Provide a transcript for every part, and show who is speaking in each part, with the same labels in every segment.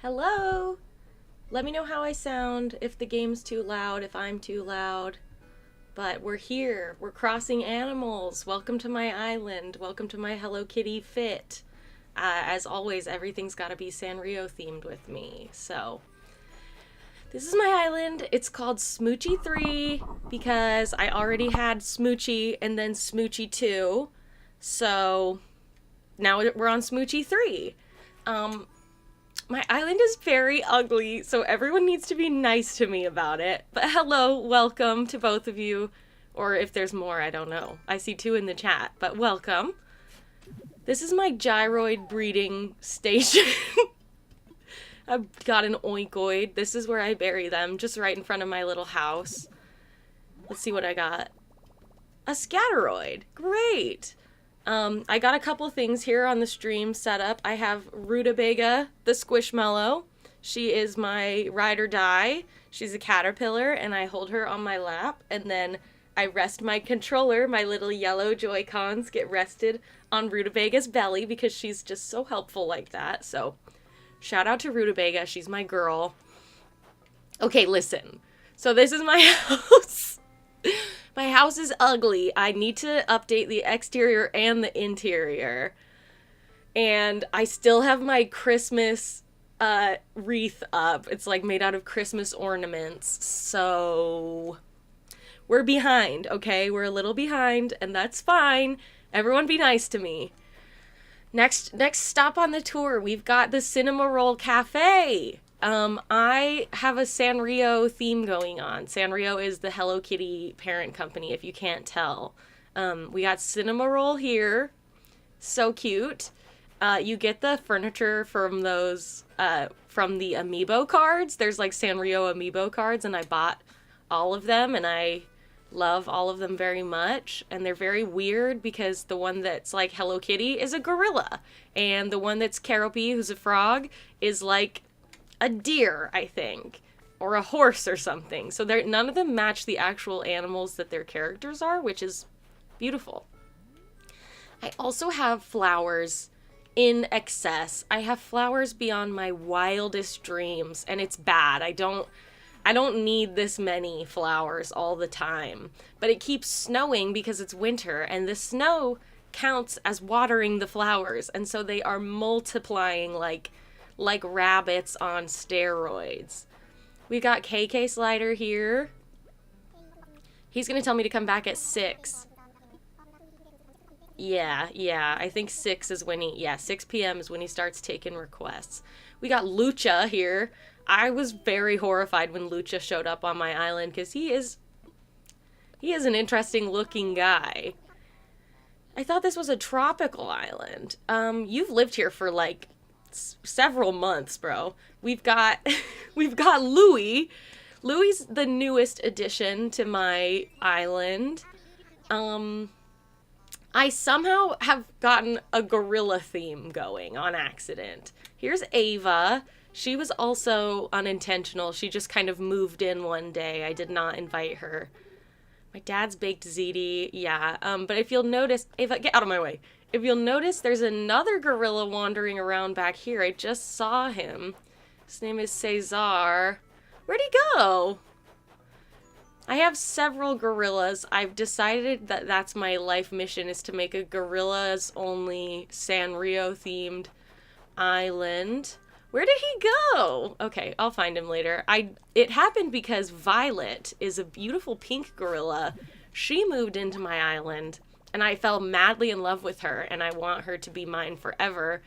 Speaker 1: Hello? Let me know how I sound, if the game's too loud, if I'm too loud. But we're here. We're crossing animals. Welcome to my island. Welcome to my Hello Kitty fit. As always, everything's got to be Sanrio themed with me. So, this is my island. It's called Smoochie 3 because I already had Smoochie and then Smoochie 2. So, now we're on Smoochie 3. My island is very ugly, so everyone needs to be nice to me about it. But hello, welcome to both of you. Or if there's more, I don't know. I see 2 in the chat, but welcome. This is my gyroid breeding station. I've got an oinkoid. This is where I bury them, just right in front of my little house. Let's see what I got. A scatteroid. Great. I got a couple things here on the stream set up. I have Rutabaga, the Squishmallow. She is my ride or die. She's a caterpillar, and I hold her on my lap, and then I rest my controller. My little yellow Joy-Cons get rested on Rutabaga's belly because she's just so helpful like that. So, shout out to Rutabaga. She's my girl. Okay, listen. So this is my house. My house is ugly. I need to update the exterior and the interior. And I still have my Christmas wreath up. It's like made out of Christmas ornaments. So we're behind, okay? We're a little behind, and that's fine. Everyone be nice to me. Next stop on the tour, we've got the Cinema Roll Cafe. I have a Sanrio theme going on. Sanrio is the Hello Kitty parent company, if you can't tell. We got Cinema Roll here. So cute. You get the furniture from those, from the amiibo cards. There's like Sanrio amiibo cards, and I bought all of them, and I love all of them very much. And they're very weird because the one that's like Hello Kitty is a gorilla, and the one that's Caropi, who's a frog, is like a deer, I think, or a horse or something. So none of them match the actual animals that their characters are, which is beautiful. I also have flowers in excess. I have flowers beyond my wildest dreams, and it's bad. I don't need this many flowers all the time. But it keeps snowing because it's winter, and the snow counts as watering the flowers, and so they are multiplying like rabbits on steroids. We got KK Slider here. He's gonna tell me to come back at 6. Yeah, I think 6 is when 6 p.m. is when he starts taking requests. We got Lucha here. I was very horrified when Lucha showed up on my island because he is an interesting looking guy. I thought this was a tropical island. You've lived here for like several months, bro. We've got Louie. Louie's the newest addition to my island. I somehow have gotten a gorilla theme going on accident. Here's Ava. She was also unintentional. She just kind of moved in one day. I did not invite her. My dad's baked ziti. Yeah. But if you'll notice, Ava, get out of my way. If you'll notice, there's another gorilla wandering around back here. I just saw him. His name is Cesar. Where'd he go? I have several gorillas. I've decided that that's my life mission, is to make a gorillas-only Sanrio-themed island. Where did he go? Okay, I'll find him later. It happened because Violet is a beautiful pink gorilla. She moved into my island, and I fell madly in love with her, and I want her to be mine forever.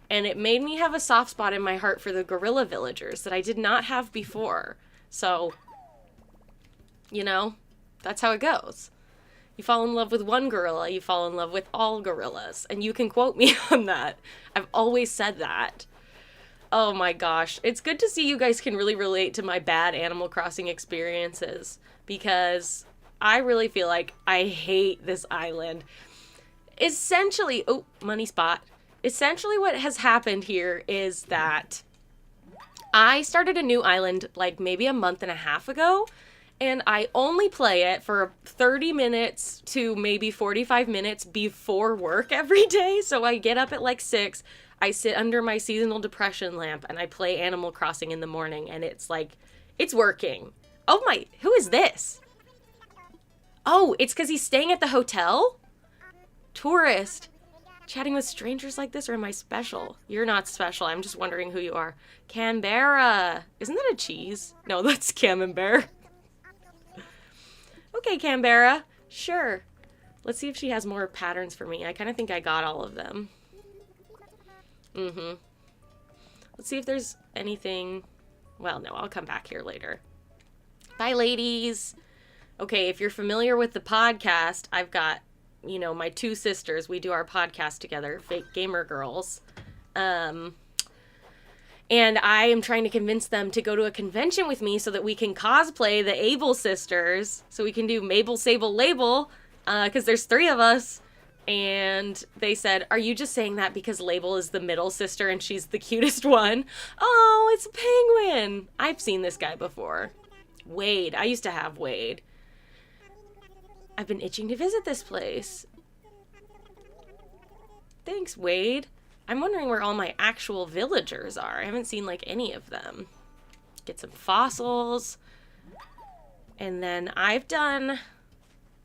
Speaker 1: And it made me have a soft spot in my heart for the gorilla villagers that I did not have before. So, you know, that's how it goes. You fall in love with one gorilla, you fall in love with all gorillas. And you can quote me on that. I've always said that. Oh my gosh. It's good to see you guys can really relate to my bad Animal Crossing experiences, because I really feel like I hate this island. Essentially, oh, money spot. Essentially what has happened here is that I started a new island like maybe a month and a half ago, and I only play it for 30 minutes to maybe 45 minutes before work every day. So I get up at like 6, I sit under my seasonal depression lamp and I play Animal Crossing in the morning, and it's like, it's working. Oh my, who is this? Oh, it's because he's staying at the hotel? Tourist. Chatting with strangers like this, or am I special? You're not special. I'm just wondering who you are. Canberra. Isn't that a cheese? No, that's Camembert. Okay, Canberra. Sure. Let's see if she has more patterns for me. I kind of think I got all of them. Let's see if there's anything. Well, no, I'll come back here later. Bye, ladies. Okay, if you're familiar with the podcast, I've got, you know, my two sisters. We do our podcast together, Fake Gamer Girls. And I am trying to convince them to go to a convention with me so that we can cosplay the Able sisters. So we can do Mabel, Sable, Label, because there's 3 of us. And they said, are you just saying that because Label is the middle sister and she's the cutest one? Oh, it's a penguin. I've seen this guy before. Wade. I used to have Wade. I've been itching to visit this place. Thanks, Wade. I'm wondering where all my actual villagers are. I haven't seen, like, any of them. Get some fossils. And then I've done,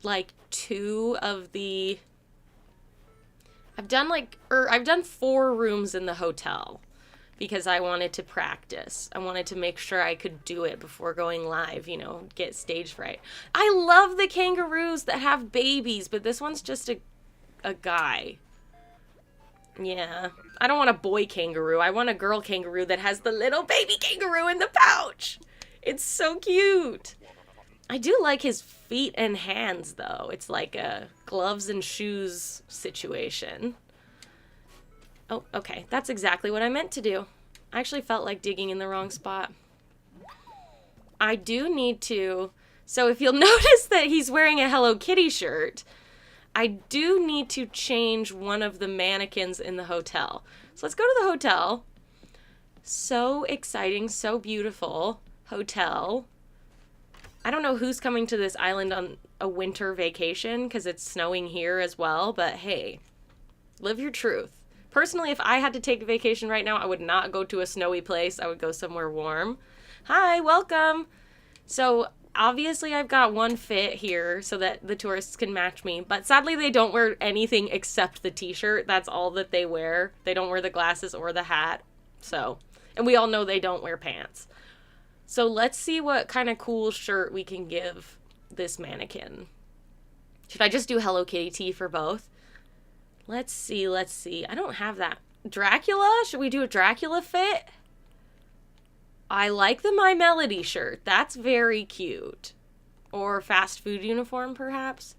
Speaker 1: like, 2 of the... I've done 4 rooms in the hotel because I wanted to practice. I wanted to make sure I could do it before going live, you know, get stage fright. I love the kangaroos that have babies, but this one's just a guy. Yeah, I don't want a boy kangaroo. I want a girl kangaroo that has the little baby kangaroo in the pouch. It's so cute. I do like his feet and hands, though. It's like a gloves and shoes situation. Oh, okay. That's exactly what I meant to do. I actually felt like digging in the wrong spot. I do need to... So if you'll notice that he's wearing a Hello Kitty shirt, I do need to change one of the mannequins in the hotel. So let's go to the hotel. So exciting, so beautiful hotel. I don't know who's coming to this island on a winter vacation because it's snowing here as well, but hey, live your truth. Personally, if I had to take a vacation right now, I would not go to a snowy place. I would go somewhere warm. Hi, welcome. So obviously I've got one fit here so that the tourists can match me, but sadly they don't wear anything except the t-shirt. That's all that they wear. They don't wear the glasses or the hat. So, and we all know they don't wear pants. So let's see what kind of cool shirt we can give this mannequin. Should I just do Hello Kitty tee for both? Let's see. I don't have that. Dracula? Should we do a Dracula fit? I like the My Melody shirt. That's very cute. Or fast food uniform, perhaps?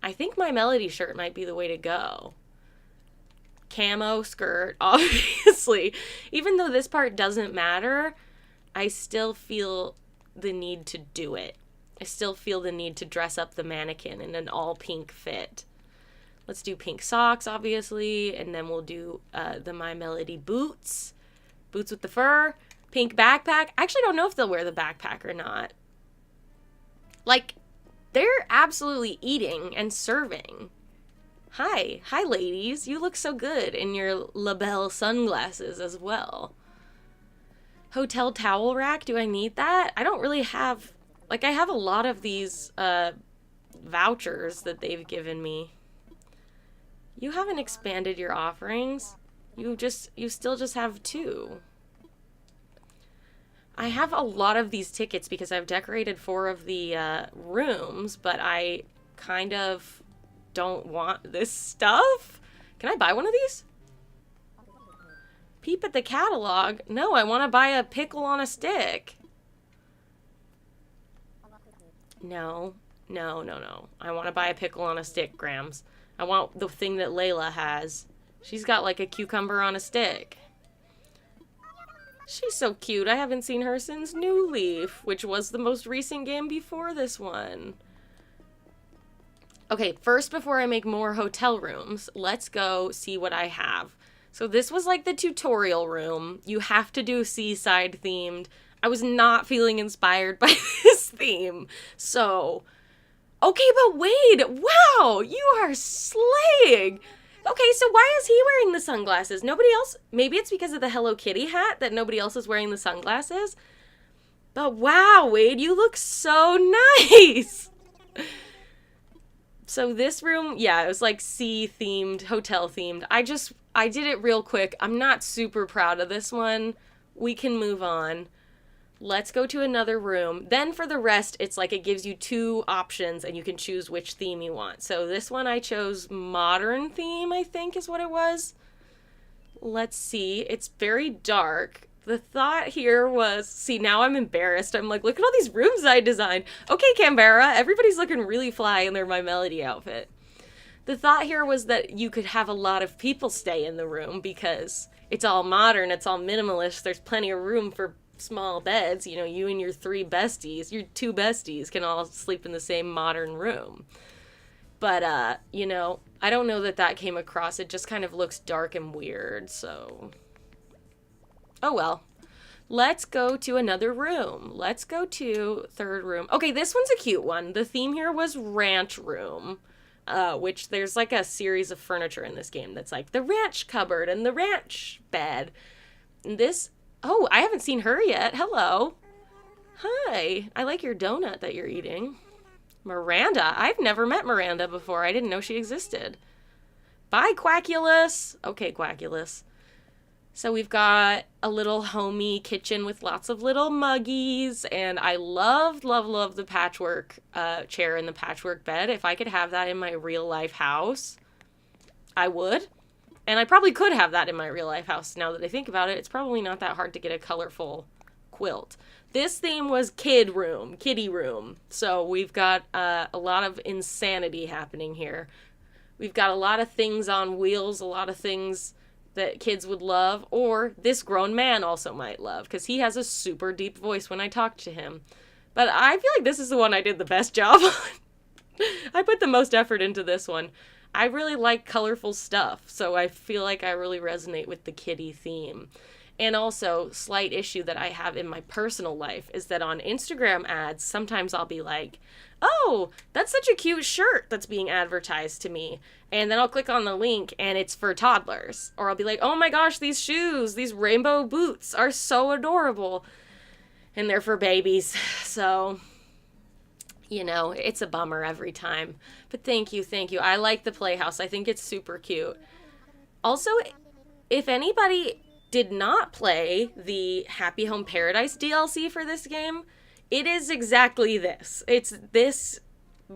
Speaker 1: I think My Melody shirt might be the way to go. Camo skirt, obviously. Even though this part doesn't matter, I still feel the need to do it. I still feel the need to dress up the mannequin in an all-pink fit. Let's do pink socks, obviously, and then we'll do the My Melody boots. Boots with the fur. Pink backpack. I actually don't know if they'll wear the backpack or not. Like, they're absolutely eating and serving. Hi, ladies. You look so good in your La Belle sunglasses as well. Hotel towel rack. Do I need that? I don't really have... Like, I have a lot of these vouchers that they've given me. You haven't expanded your offerings. You still just have 2. I have a lot of these tickets because I've decorated 4 of the rooms, but I kind of don't want this stuff. Can I buy one of these? Peep at the catalog? No, I want to buy a pickle on a stick. No. I want to buy a pickle on a stick, Grams. I want the thing that Layla has. She's got like a cucumber on a stick. She's so cute. I haven't seen her since New Leaf, which was the most recent game before this one. Okay, first, before I make more hotel rooms, let's go see what I have. So this was like the tutorial room. You have to do seaside themed. I was not feeling inspired by this theme. So, okay, but Wade, wow, you are slaying. Okay, so why is he wearing the sunglasses? Nobody else. Maybe it's because of the Hello Kitty hat that nobody else is wearing the sunglasses. But wow, Wade, you look so nice. So this room, yeah, it was like sea themed, hotel themed. I did it real quick. I'm not super proud of this one. We can move on. Let's go to another room. Then for the rest, it's like it gives you two options and you can choose which theme you want. So this one I chose modern theme, I think is what it was. Let's see. It's very dark. The thought here was, see, now I'm embarrassed. I'm like, look at all these rooms I designed. Okay, Canberra, everybody's looking really fly in their My Melody outfit. The thought here was that you could have a lot of people stay in the room because it's all modern, it's all minimalist. There's plenty of room for small beds. You know, you and your three besties, your two besties can all sleep in the same modern room. But, you know, I don't know that that came across. It just kind of looks dark and weird, so... Oh well. Let's go to another room. Let's go to third room. Okay, this one's a cute one. The theme here was ranch room, which there's like a series of furniture in this game that's like the ranch cupboard and the ranch bed. And this, oh, I haven't seen her yet. Hello. Hi. I like your donut that you're eating. Miranda. I've never met Miranda before. I didn't know she existed. Bye, Quackulous. Okay, Quackulous. So we've got a little homey kitchen with lots of little muggies, and I love the patchwork chair and the patchwork bed. If I could have that in my real life house, I would. And I probably could have that in my real life house now that I think about it. It's probably not that hard to get a colorful quilt. This theme was kitty room. So we've got a lot of insanity happening here. We've got a lot of things on wheels, a lot of things that kids would love, or this grown man also might love, because he has a super deep voice when I talk to him. But I feel like this is the one I did the best job on. I put the most effort into this one. I really like colorful stuff, so I feel like I really resonate with the kitty theme. And also, slight issue that I have in my personal life is that on Instagram ads, sometimes I'll be like, oh, that's such a cute shirt that's being advertised to me. And then I'll click on the link and it's for toddlers. Or I'll be like, oh my gosh, these shoes, these rainbow boots are so adorable. And they're for babies. So, you know, it's a bummer every time. But thank you. I like the Playhouse. I think it's super cute. Also, if anybody did not play the Happy Home Paradise DLC for this game, it is exactly this. It's this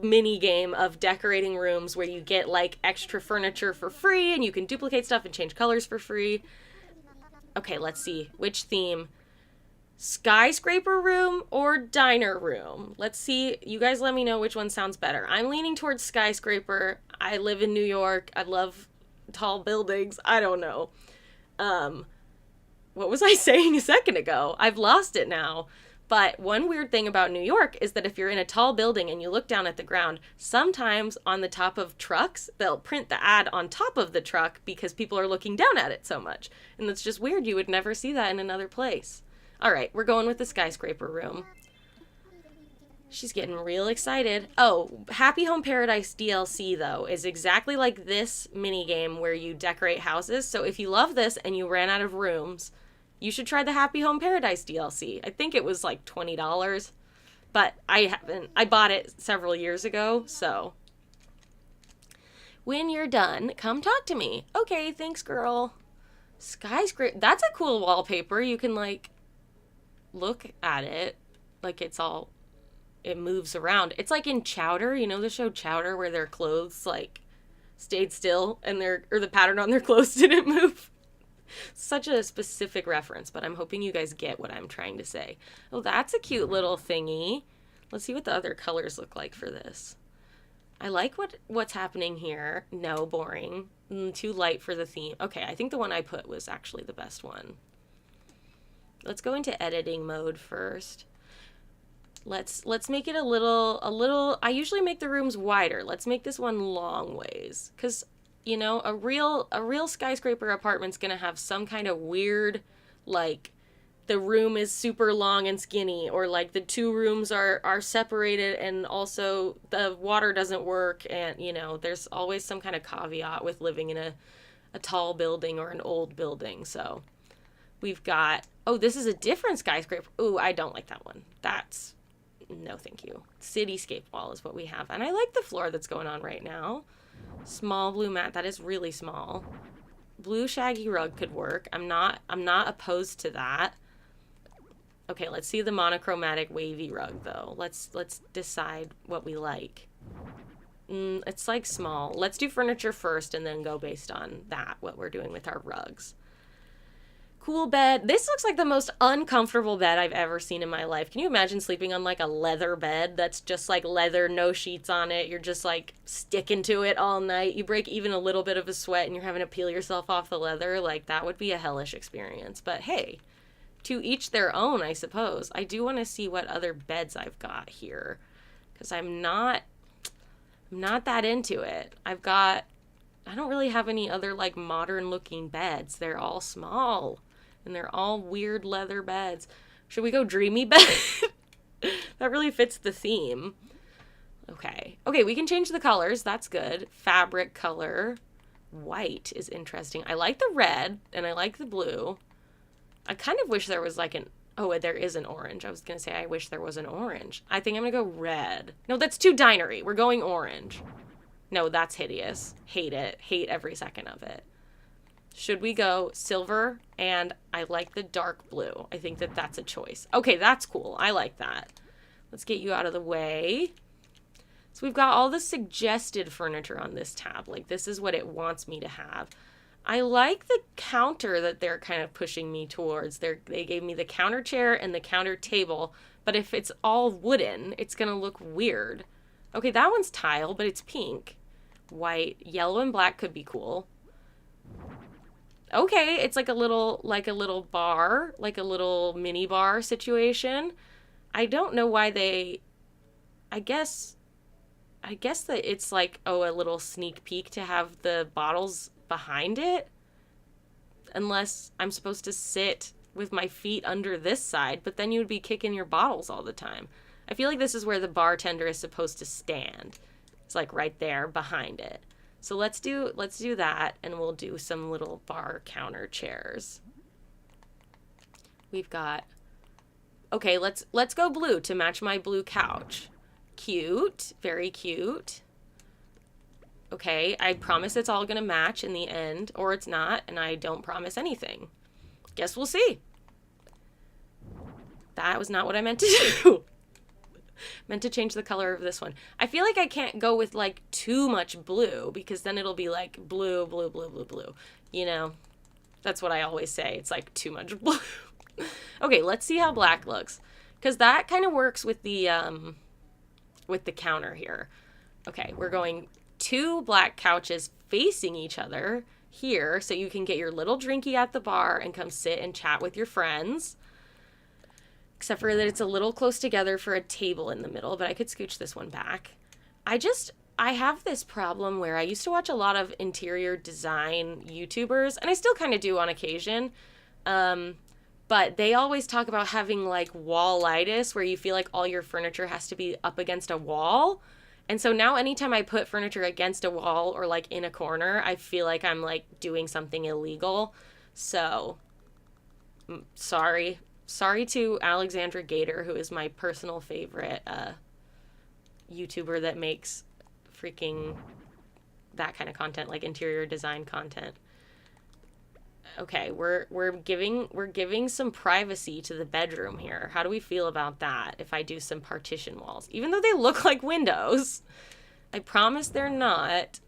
Speaker 1: mini game of decorating rooms where you get like extra furniture for free and you can duplicate stuff and change colors for free. Okay, let's see. Which theme? Skyscraper room or diner room? Let's see. You guys let me know which one sounds better. I'm leaning towards skyscraper. I live in New York. I love tall buildings. I don't know. What was I saying a second ago? I've lost it now. But one weird thing about New York is that if you're in a tall building and you look down at the ground, sometimes on the top of trucks, they'll print the ad on top of the truck because people are looking down at it so much. And that's just weird. You would never see that in another place. All right, we're going with the skyscraper room. She's getting real excited. Oh, Happy Home Paradise DLC, though, is exactly like this minigame where you decorate houses. So if you love this and you ran out of rooms, you should try the Happy Home Paradise DLC. I think it was like $20, but I haven't. I bought it several years ago, so. When you're done, come talk to me. Okay, thanks, girl. Skyscraper. That's a cool wallpaper. You can, like, look at it. Like, it's all, it moves around. It's like in Chowder, you know the show Chowder, where their clothes, like, stayed still and the pattern on their clothes didn't move. Such a specific reference, but I'm hoping you guys get what I'm trying to say. Oh, that's a cute little thingy. Let's see what the other colors look like for this. I like what's happening here. No, boring. Too light for the theme. Okay, I think the one I put was actually the best one. Let's go into editing mode first. Let's make it a little, I usually make the rooms wider. Let's make this one long ways, because you know, a real skyscraper apartment's gonna have some kind of weird, like, the room is super long and skinny, or like the two rooms are separated and also the water doesn't work, and you know, there's always some kind of caveat with living in a tall building or an old building. So we've got, oh, this is a different skyscraper. Ooh, I don't like that one. That's, no thank you. Cityscape wall is what we have. And I like the floor that's going on right now. Small blue mat, that is really small. Blue shaggy rug could work. I'm not opposed to that. Okay, let's see the monochromatic wavy rug though. Let's decide what we like. It's like small. Let's do furniture first and then go based on that, what we're doing with our rugs. Cool bed. This looks like the most uncomfortable bed I've ever seen in my life. Can you imagine sleeping on like a leather bed that's just like leather, no sheets on it? You're just like sticking to it all night. You break even a little bit of a sweat and you're having to peel yourself off the leather. Like, that would be a hellish experience. But hey, to each their own, I suppose. I do want to see what other beds I've got here, because I'm not that into it. I don't really have any other like modern looking beds. They're all small and they're all weird leather beds. Should we go dreamy bed? That really fits the theme. Okay, we can change the colors. That's good. Fabric color. White is interesting. I like the red and I like the blue. I kind of wish there was like oh, there is an orange. I was going to say I wish there was an orange. I think I'm going to go red. No, that's too dinery. We're going orange. No, that's hideous. Hate it. Hate every second of it. Should we go silver? And I like the dark blue. I think that's a choice. Okay, that's cool. I like that. Let's get you out of the way. So we've got all the suggested furniture on this tab. Like, this is what it wants me to have. I like the counter that they're kind of pushing me towards. They gave me the counter chair and the counter table, but if it's all wooden, it's going to look weird. Okay, that one's tile, but it's pink. White, yellow, and black could be cool. Okay, it's like a little bar, like a little mini bar situation. I don't know why I guess that it's like, oh, a little sneak peek to have the bottles behind it. Unless I'm supposed to sit with my feet under this side, but then you would be kicking your bottles all the time. I feel like this is where the bartender is supposed to stand. It's like right there behind it. So let's do that, and we'll do some little bar counter chairs. We've got, okay, let's go blue to match my blue couch. Cute, very cute. Okay, I promise it's all gonna match in the end, or it's not, and I don't promise anything. Guess we'll see. That was not what I meant to do. Meant to change the color of this one. I feel like I can't go with like too much blue, because then it'll be like blue, blue, blue, blue, blue. You know, that's what I always say. It's like too much blue. Okay, let's see how black looks, because that kind of works with the counter here. Okay, we're going 2 black couches facing each other here, so you can get your little drinky at the bar and come sit and chat with your friends. Except for that it's a little close together for a table in the middle, but I could scooch this one back. I have this problem where I used to watch a lot of interior design YouTubers, and I still kind of do on occasion, but they always talk about having like wall-itis, where you feel like all your furniture has to be up against a wall. And so now anytime I put furniture against a wall or like in a corner, I feel like I'm like doing something illegal. So, sorry to Alexandra Gator, who is my personal favorite YouTuber that makes freaking that kind of content, like interior design content. Okay, we're giving some privacy to the bedroom here. How do we feel about that if I do some partition walls? Even though they look like windows, I promise they're not.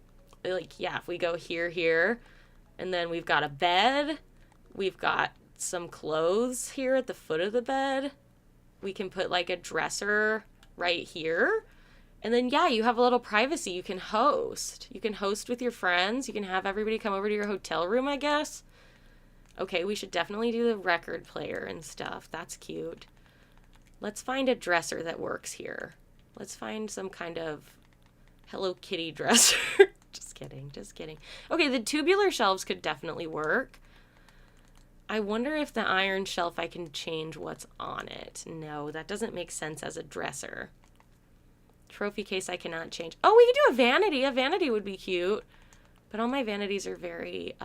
Speaker 1: Like, yeah, if we go here, and then we've got a bed, we've got some clothes here at the foot of the bed. We can put like a dresser right here. And then, yeah, you have a little privacy. You can host. You can host with your friends. You can have everybody come over to your hotel room, I guess. Okay, we should definitely do the record player and stuff. That's cute. Let's find a dresser that works here. Let's find some kind of Hello Kitty dresser. Just kidding. Okay, the tubular shelves could definitely work. I wonder if the iron shelf, I can change what's on it. No, that doesn't make sense as a dresser. Trophy case I cannot change. Oh, we could do a vanity. A vanity would be cute. But all my vanities are very,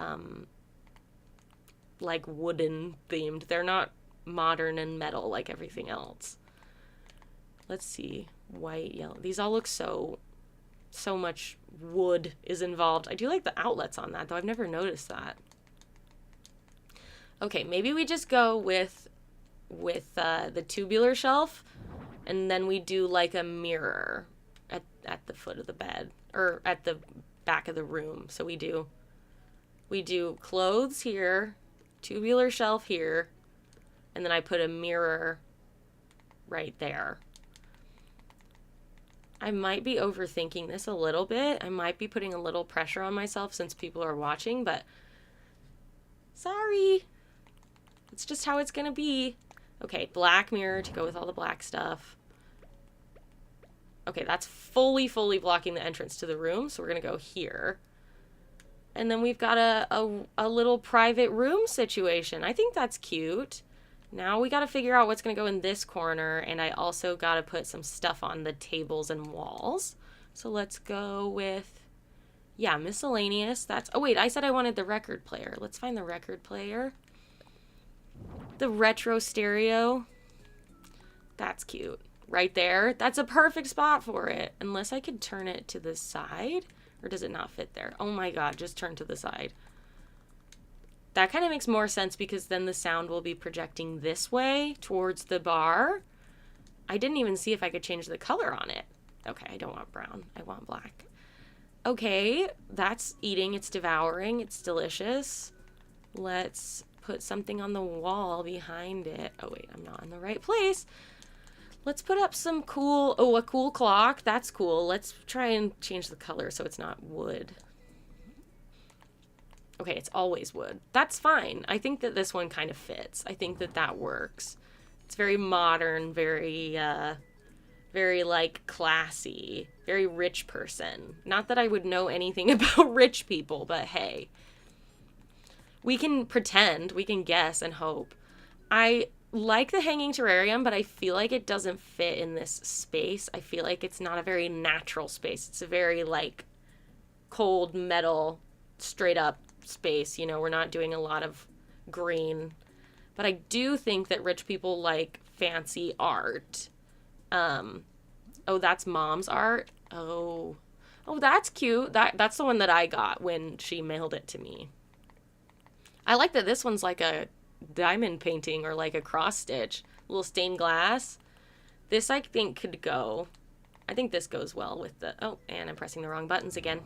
Speaker 1: like, wooden themed. They're not modern and metal like everything else. Let's see. White, yellow. These all look so much wood is involved. I do like the outlets on that, though. I've never noticed that. Okay, maybe we just go with the tubular shelf, and then we do like a mirror at the foot of the bed, or at the back of the room. So we do clothes here, tubular shelf here, and then I put a mirror right there. I might be overthinking this a little bit. I might be putting a little pressure on myself since people are watching, but sorry. It's just how it's gonna be. Okay, black mirror to go with all the black stuff. Okay, that's fully blocking the entrance to the room, so we're gonna go here. And then we've got a little private room situation. I think that's cute. Now we gotta figure out what's gonna go in this corner, and I also gotta put some stuff on the tables and walls. So let's go with, yeah, miscellaneous. Oh wait, I said I wanted the record player. Let's find the record player. The retro stereo. That's cute. Right there. That's a perfect spot for it. Unless I could turn it to the side. Or does it not fit there? Oh my god, just turn to the side. That kind of makes more sense because then the sound will be projecting this way towards the bar. I didn't even see if I could change the color on it. Okay, I don't want brown. I want black. Okay, that's eating. It's devouring. It's delicious. Let's put something on the wall behind it. Oh wait, I'm not in the right place. Let's put up some cool, a cool clock. That's cool. Let's try and change the color so it's not wood. Okay, it's always wood. That's fine. I think that this one kind of fits. I think that works. It's very modern, very like classy, very rich person. Not that I would know anything about rich people, but hey. We can pretend, we can guess and hope. I like the hanging terrarium, but I feel like it doesn't fit in this space. I feel like it's not a very natural space. It's a very like cold metal, straight up space. You know, we're not doing a lot of green. But I do think that rich people like fancy art. Oh, that's mom's art? Oh, that's cute. That's the one that I got when she mailed it to me. I like that this one's like a diamond painting or like a cross stitch. A little stained glass. This I think could go. I think this goes well with the... Oh, and I'm pressing the wrong buttons again.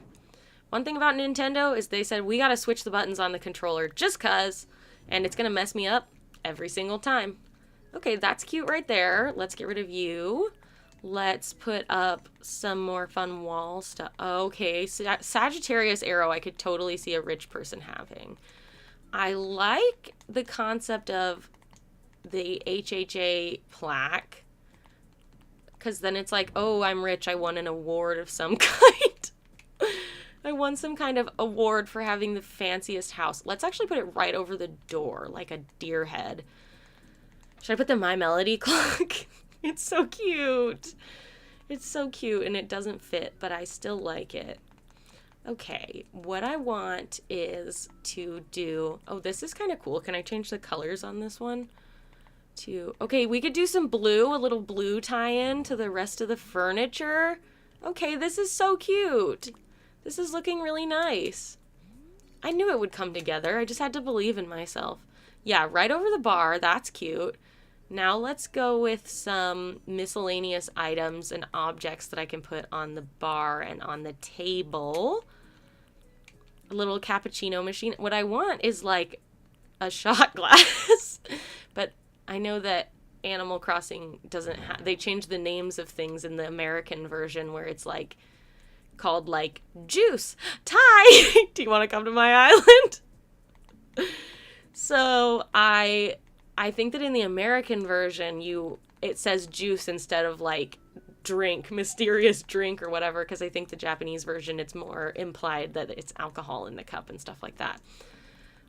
Speaker 1: One thing about Nintendo is they said we gotta switch the buttons on the controller just cuz, and it's gonna mess me up every single time. Okay, that's cute right there. Let's get rid of you. Let's put up some more fun wall stuff. Okay, Sagittarius arrow I could totally see a rich person having. I like the concept of the HHA plaque, because then it's like, oh, I'm rich, I won an award of some kind. I won some kind of award for having the fanciest house. Let's actually put it right over the door, like a deer head. Should I put the My Melody clock? It's so cute. It's so cute, and it doesn't fit, but I still like it. Okay, what I want is to do... Oh, this is kind of cool. Can I change the colors on this one? Okay, we could do some blue, a little blue tie-in to the rest of the furniture. Okay, this is so cute. This is looking really nice. I knew it would come together. I just had to believe in myself. Yeah, right over the bar. That's cute. Now let's go with some miscellaneous items and objects that I can put on the bar and on the table. A little cappuccino machine. What I want is like a shot glass. But I know that Animal Crossing doesn't have... They changed the names of things in the American version where it's like called like juice. Ty! Do you want to come to my island? So I think that in the American version, it says juice instead of like drink, mysterious drink or whatever, because I think the Japanese version, it's more implied that it's alcohol in the cup and stuff like that.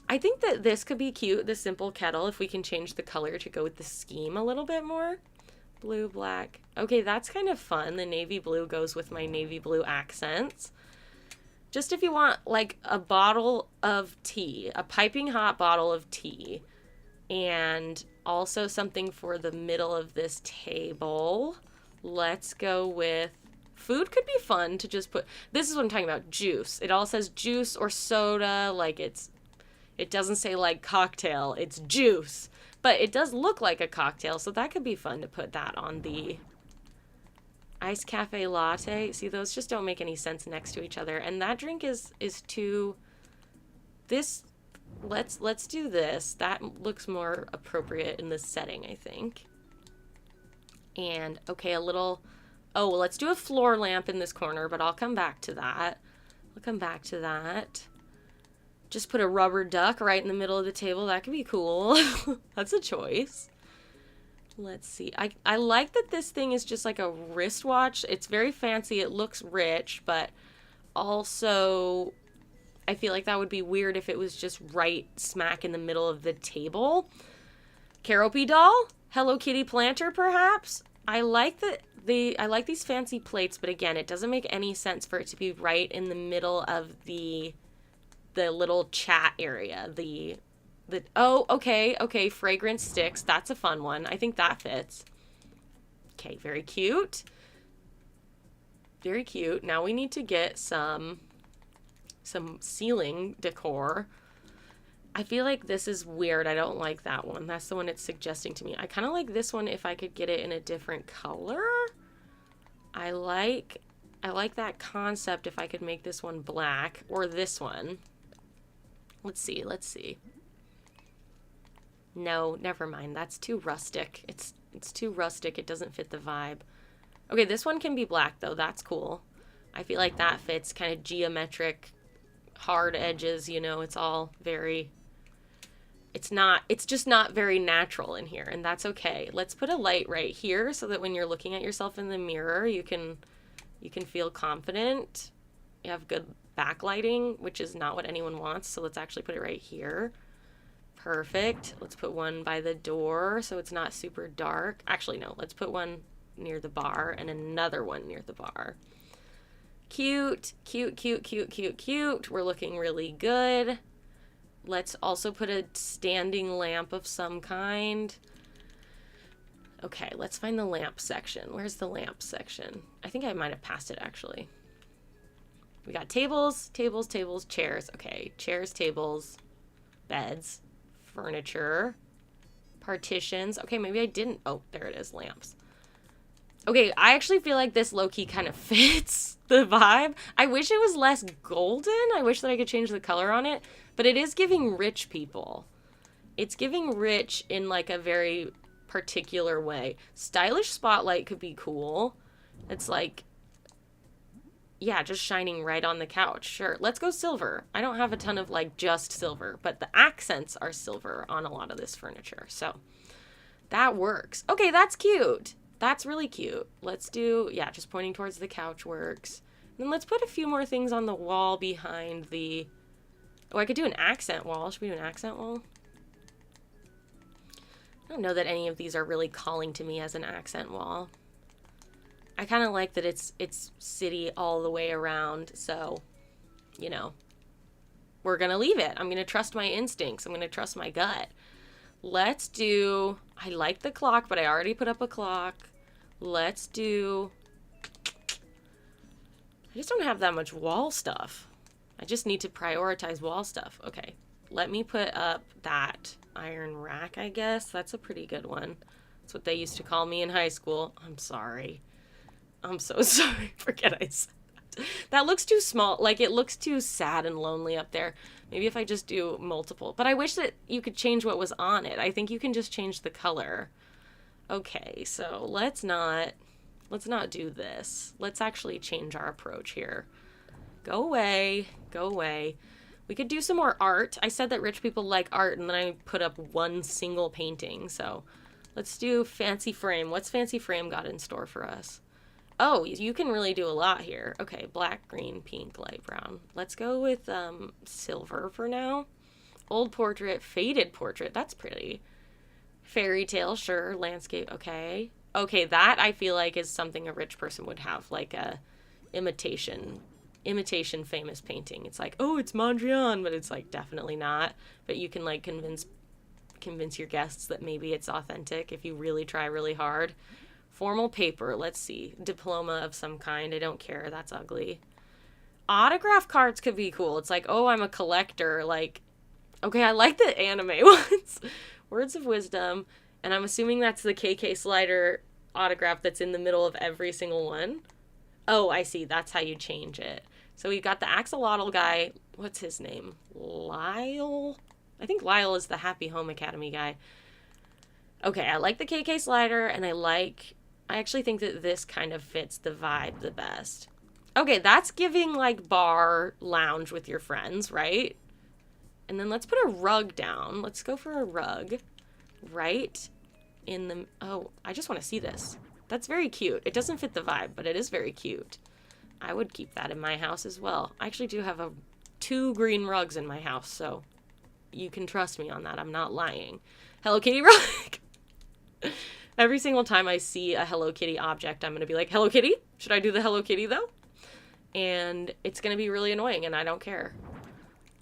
Speaker 1: I think that this could be cute, the simple kettle, if we can change the color to go with the scheme a little bit more. Blue, black. Okay, that's kind of fun. The navy blue goes with my navy blue accents. Just if you want like a bottle of tea, a piping hot bottle of tea, and also something for the middle of this table. Let's go with food. Could be fun to just put. This is what I'm talking about. Juice. It all says juice or soda. Like it doesn't say like cocktail. It's juice. But it does look like a cocktail, so that could be fun to put that on the iced cafe latte. See, those just don't make any sense next to each other. And that drink is too. This. Let's do this. That looks more appropriate in this setting, I think. And okay, a little. Oh, well, let's do a floor lamp in this corner, but I'll come back to that. I'll come back to that. Just put a rubber duck right in the middle of the table. That could be cool. That's a choice. Let's see. I like that this thing is just like a wristwatch. It's very fancy. It looks rich, but also I feel like that would be weird if it was just right smack in the middle of the table. Carope doll? Hello Kitty planter, perhaps? I like that I like these fancy plates, but again, it doesn't make any sense for it to be right in the middle of the little chat area. Oh, okay, fragrance sticks. That's a fun one. I think that fits. Okay, very cute. Very cute. Now we need to get some ceiling decor. I feel like this is weird. I don't like that one. That's the one it's suggesting to me. I kind of like this one if I could get it in a different color. I like that concept if I could make this one black or this one. Let's see. No, never mind. That's too rustic. It's too rustic. It doesn't fit the vibe. Okay, this one can be black though. That's cool. I feel like that fits, kind of geometric, hard edges, you know. It's all very it's just not very natural in here, and that's okay. Let's put a light right here so that when you're looking at yourself in the mirror, you can feel confident. You have good backlighting, which is not what anyone wants, so let's actually put it right here. Perfect. Let's put one by the door so it's not super dark. Actually, no, let's put one near the bar and another one near the bar. Cute. We're looking really good. Let's also put a standing lamp of some kind. Okay, let's find the lamp section. Where's the lamp section? I think I might have passed it, actually. We got tables, chairs. Okay, chairs, tables, beds, furniture, partitions. Okay, maybe I didn't. Oh, there it is, lamps. Okay, I actually feel like this low-key kind of fits the vibe. I wish it was less golden. I wish that I could change the color on it. But it is giving rich people. It's giving rich in like a very particular way. Stylish spotlight could be cool. It's like, yeah, just shining right on the couch. Sure, let's go silver. I don't have a ton of like just silver, but the accents are silver on a lot of this furniture. So that works. Okay, that's cute. That's really cute. Let's do, yeah, just pointing towards the couch works. And then let's put a few more things on the wall behind the... Oh, I could do an accent wall. Should we do an accent wall? I don't know that any of these are really calling to me as an accent wall. I kind of like that it's city all the way around, so, you know, we're going to leave it. I'm going to trust my instincts. I'm going to trust my gut. Let's do, I like the clock, but I already put up a clock. Let's do, I just don't have that much wall stuff. I just need to prioritize wall stuff. Okay, let me put up that iron rack, I guess. That's a pretty good one. That's what they used to call me in high school. I'm sorry. I'm so sorry. Forget I said that. That looks too small. Like, it looks too sad and lonely up there. Maybe if I just do multiple. But I wish that you could change what was on it. I think you can just change the color. Okay, so let's not do this. Let's actually change our approach here. Go away. Go away. We could do some more art. I said that rich people like art, and then I put up one single painting. So let's do fancy frame. What's fancy frame got in store for us? Oh, you can really do a lot here. Okay, black, green, pink, light brown. Let's go with silver for now. Old portrait, faded portrait. That's pretty. Fairy tale, sure. Landscape, okay. Okay, that I feel like is something a rich person would have, like a imitation famous painting. It's like, oh, it's Mondrian, but it's like definitely not. But you can like convince your guests that maybe it's authentic if you really try really hard. Formal paper, let's see. Diploma of some kind. I don't care. That's ugly. Autograph cards could be cool. It's like, oh, I'm a collector. Like, okay, I like the anime ones. Words of wisdom. And I'm assuming that's the KK Slider autograph that's in the middle of every single one. Oh, I see. That's how you change it. So we've got the axolotl guy. What's his name? Lyle? I think Lyle is the Happy Home Academy guy. Okay, I like the KK Slider, and I actually think that this kind of fits the vibe the best. Okay, that's giving, like, bar lounge with your friends, right? And then let's put a rug down. Let's go for a rug. Right in the... Oh, I just want to see this. That's very cute. It doesn't fit the vibe, but it is very cute. I would keep that in my house as well. I actually do have 2 green rugs in my house, so you can trust me on that. I'm not lying. Hello Kitty rug! Every single time I see a Hello Kitty object, I'm going to be like, Hello Kitty? Should I do the Hello Kitty, though? And it's going to be really annoying, and I don't care.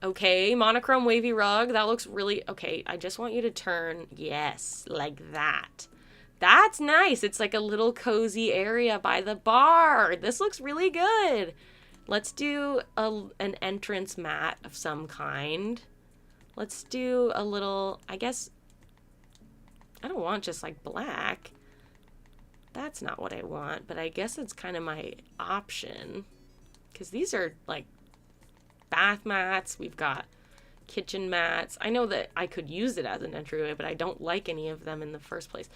Speaker 1: Okay, monochrome wavy rug. That looks really... Okay, I just want you to turn... Yes, like that. That's nice. It's like a little cozy area by the bar. This looks really good. Let's do an entrance mat of some kind. Let's do a little... I guess... I don't want just like black. That's not what I want, but I guess it's kind of my option. Because these are like bath mats. We've got kitchen mats. I know that I could use it as an entryway, but I don't like any of them in the first place.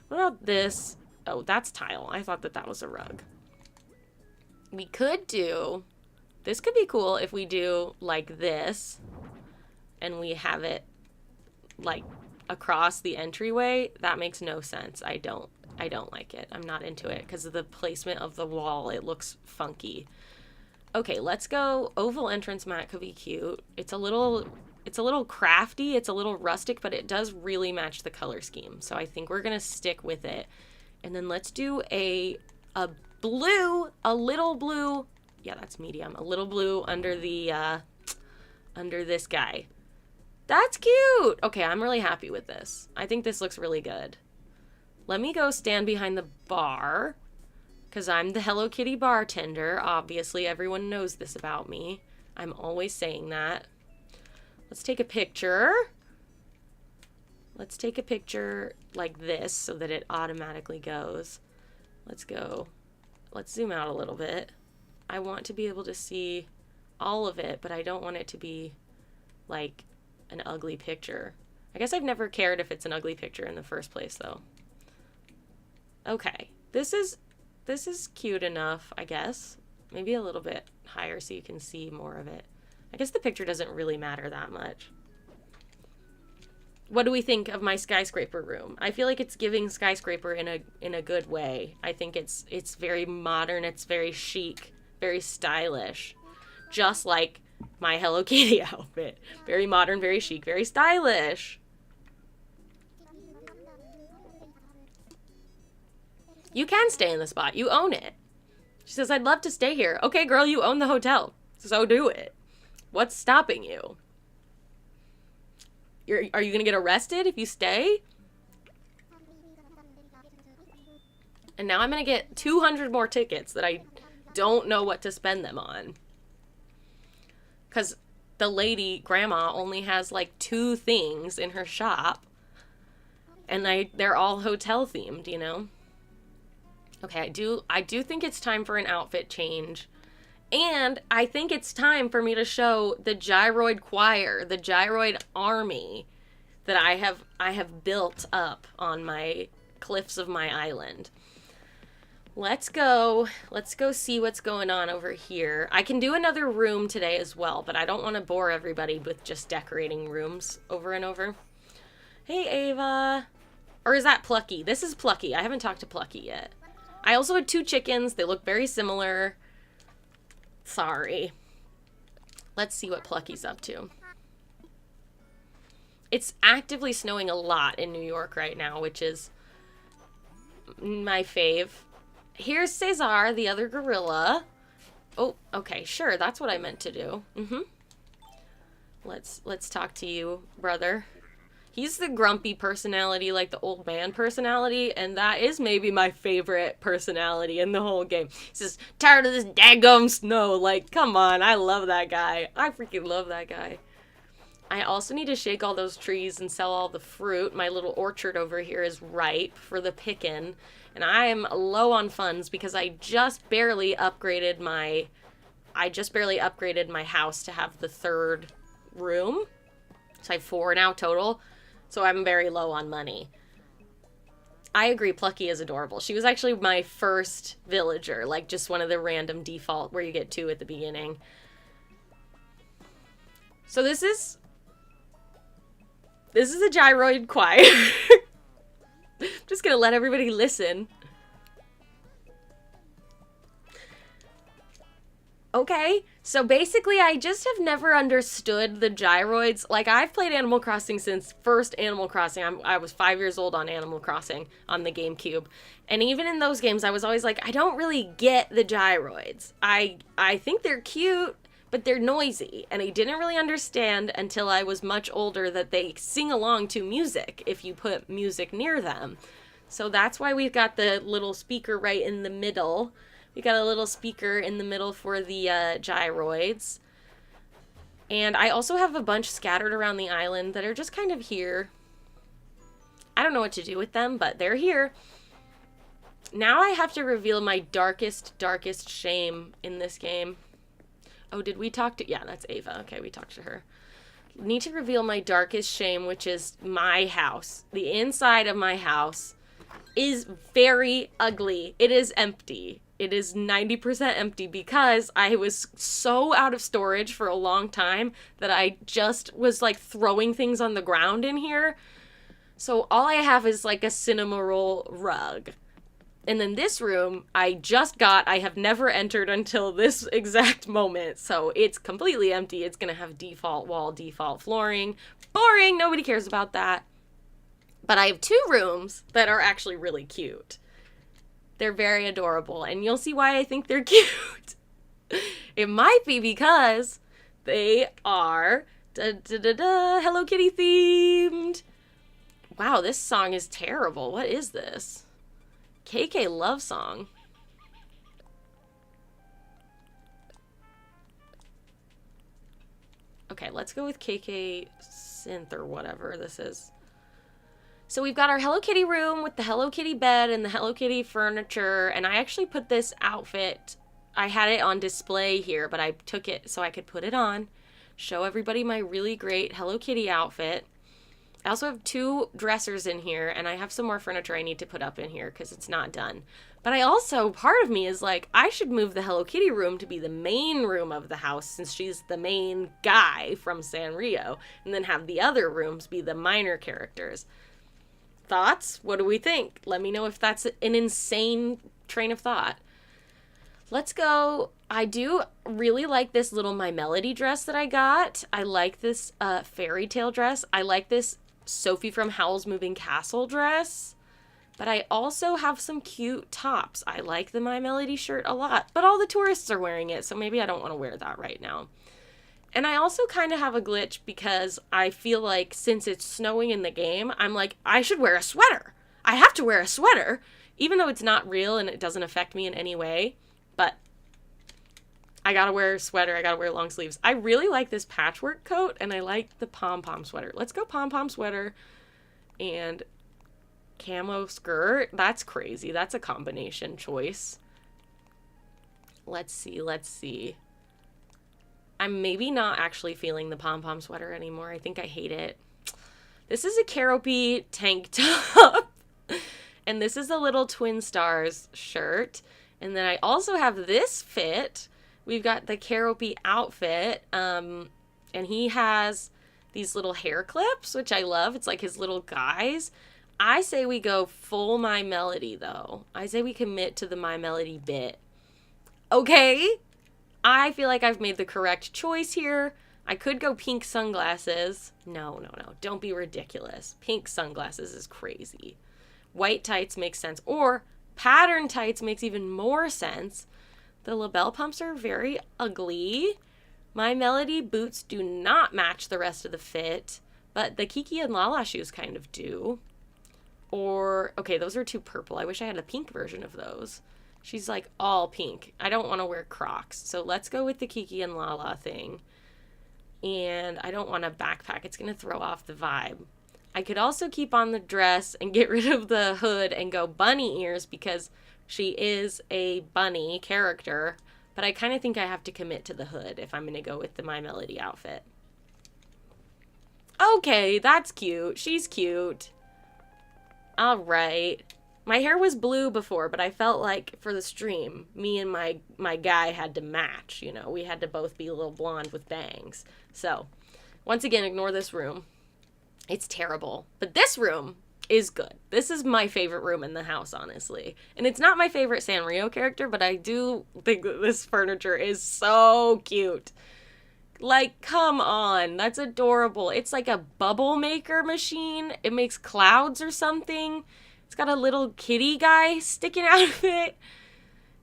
Speaker 1: What about this? Oh, that's tile. I thought that was a rug. We could do... This could be cool if we do like this. And we have it like across the entryway. That makes no sense. I don't like it. I'm not into it because of the placement of the wall. It looks funky. Okay, let's go. Oval entrance mat could be cute. It's a little crafty. It's a little rustic, but it does really match the color scheme. So I think we're going to stick with it. And then let's do a little blue. Yeah, that's medium. A little blue under this guy. That's cute. Okay, I'm really happy with this. I think this looks really good. Let me go stand behind the bar because I'm the Hello Kitty bartender. Obviously, everyone knows this about me. I'm always saying that. Let's take a picture. Let's take a picture like this so that it automatically goes. Let's go. Let's zoom out a little bit. I want to be able to see all of it, but I don't want it to be like an ugly picture. I guess I've never cared if it's an ugly picture in the first place, though. Okay. This is cute enough, I guess. Maybe a little bit higher so you can see more of it. I guess the picture doesn't really matter that much. What do we think of my skyscraper room? I feel like it's giving skyscraper in a good way. I think it's very modern, it's very chic, very stylish. Just like my Hello Kitty outfit. Very modern, very chic, very stylish. You can stay in the spot. You own it. She says, I'd love to stay here. Okay, girl, you own the hotel. So do it. What's stopping you? Are you going to get arrested if you stay? And now I'm going to get 200 more tickets that I don't know what to spend them on. Because the lady, grandma, only has like 2 things in her shop. And they're all hotel themed, you know? Okay, I do think it's time for an outfit change. And I think it's time for me to show the gyroid choir, the gyroid army that I have built up on my cliffs of my island. Let's go see what's going on over here. I can do another room today as well, but I don't want to bore everybody with just decorating rooms over and over. Hey, Ava. Or is that Plucky? This is Plucky. I haven't talked to Plucky yet. I also had 2 chickens. They look very similar. Sorry. Let's see what Plucky's up to. It's actively snowing a lot in New York right now, which is my fave. Here's Cesar, the other gorilla. Oh, okay, sure, that's what I meant to do. Let's talk to you, brother. He's the grumpy personality, like the old man personality, and that is maybe my favorite personality in the whole game. He says, tired of this daggum snow. Like, come on, I love that guy. I freaking love that guy. I also need to shake all those trees and sell all the fruit. My little orchard over here is ripe for the pickin', and I'm low on funds because I just barely upgraded my house to have the 3rd room. So I have 4 now total. So I'm very low on money. I agree, Plucky is adorable. She was actually my first villager, like just one of the random default where you get 2 at the beginning. So this is a gyroid choir. I'm just gonna let everybody listen. Okay, so basically I just have never understood the gyroids. Like, I've played Animal Crossing since first Animal Crossing. I was 5 years old on Animal Crossing on the GameCube. And even in those games, I was always like, I don't really get the gyroids. I think they're cute, but they're noisy. And I didn't really understand until I was much older that they sing along to music if you put music near them. So that's why we've got the little speaker right in the middle. We got a little speaker in the middle for the gyroids. And I also have a bunch scattered around the island that are just kind of here. I don't know what to do with them, but they're here. Now I have to reveal my darkest shame in this game. Oh, did we talk to... Yeah, that's Ava. Okay, we talked to her. Need to reveal my darkest shame, which is my house. The inside of my house is very ugly. It is empty. It is 90% empty because I was so out of storage for a long time that I just was like throwing things on the ground in here. So all I have is like a cinema roll rug. And then this room I have never entered until this exact moment. So it's completely empty. It's going to have default wall, default flooring. Boring. Nobody cares about that. But I have 2 rooms that are actually really cute. They're very adorable, and you'll see why I think they're cute. It might be because they are Hello Kitty themed. Wow, this song is terrible. What is this? KK love song. Okay, let's go with KK synth or whatever this is. So we've got our Hello Kitty room with the Hello Kitty bed and the Hello Kitty furniture. And I actually put this outfit, I had it on display here, but I took it so I could put it on, show everybody my really great Hello Kitty outfit. I also have 2 dressers in here, and I have some more furniture I need to put up in here because it's not done. But I also, part of me is like, I should move the Hello Kitty room to be the main room of the house since she's the main guy from Sanrio, and then have the other rooms be the minor characters. Thoughts? What do we think? Let me know if that's an insane train of thought. Let's go. I do really like this little My Melody dress that I got. I like this fairy tale dress. I like this Sophie from Howl's Moving Castle dress. But I also have some cute tops. I like the My Melody shirt a lot. But all the tourists are wearing it, so maybe I don't want to wear that right now. And I also kind of have a glitch because I feel like since it's snowing in the game, I'm like, I should wear a sweater. I have to wear a sweater, even though it's not real and it doesn't affect me in any way. But I gotta wear a sweater. I gotta wear long sleeves. I really like this patchwork coat, and I like the pom-pom sweater. Let's go pom-pom sweater and camo skirt. That's crazy. That's a combination choice. Let's see. I'm maybe not actually feeling the pom-pom sweater anymore. I think I hate it. This is a Keroppi tank top. And this is a little Twin Stars shirt. And then I also have this fit. We've got the Keroppi outfit. And he has these little hair clips, which I love. It's like his little guys. I say we go full My Melody, though. I say we commit to the My Melody bit. Okay? I feel like I've made the correct choice here. I could go pink sunglasses. No. Don't be ridiculous. Pink sunglasses is crazy. White tights makes sense. Or pattern tights makes even more sense. The lapel pumps are very ugly. My Melody boots do not match the rest of the fit, but the Kiki and Lala shoes kind of do. Or, okay, those are too purple. I wish I had a pink version of those. She's like all pink. I don't want to wear Crocs. So let's go with the Kiki and Lala thing. And I don't want a backpack. It's going to throw off the vibe. I could also keep on the dress and get rid of the hood and go bunny ears because she is a bunny character. But I kind of think I have to commit to the hood if I'm going to go with the My Melody outfit. Okay, that's cute. She's cute. All right. My hair was blue before, but I felt like for the stream, me and my guy had to match, you know. We had to both be a little blonde with bangs. So, once again, ignore this room. It's terrible. But this room is good. This is my favorite room in the house, honestly. And it's not my favorite Sanrio character, but I do think that this furniture is so cute. Like, come on. That's adorable. It's like a bubble maker machine. It makes clouds or something. It's got a little kitty guy sticking out of it.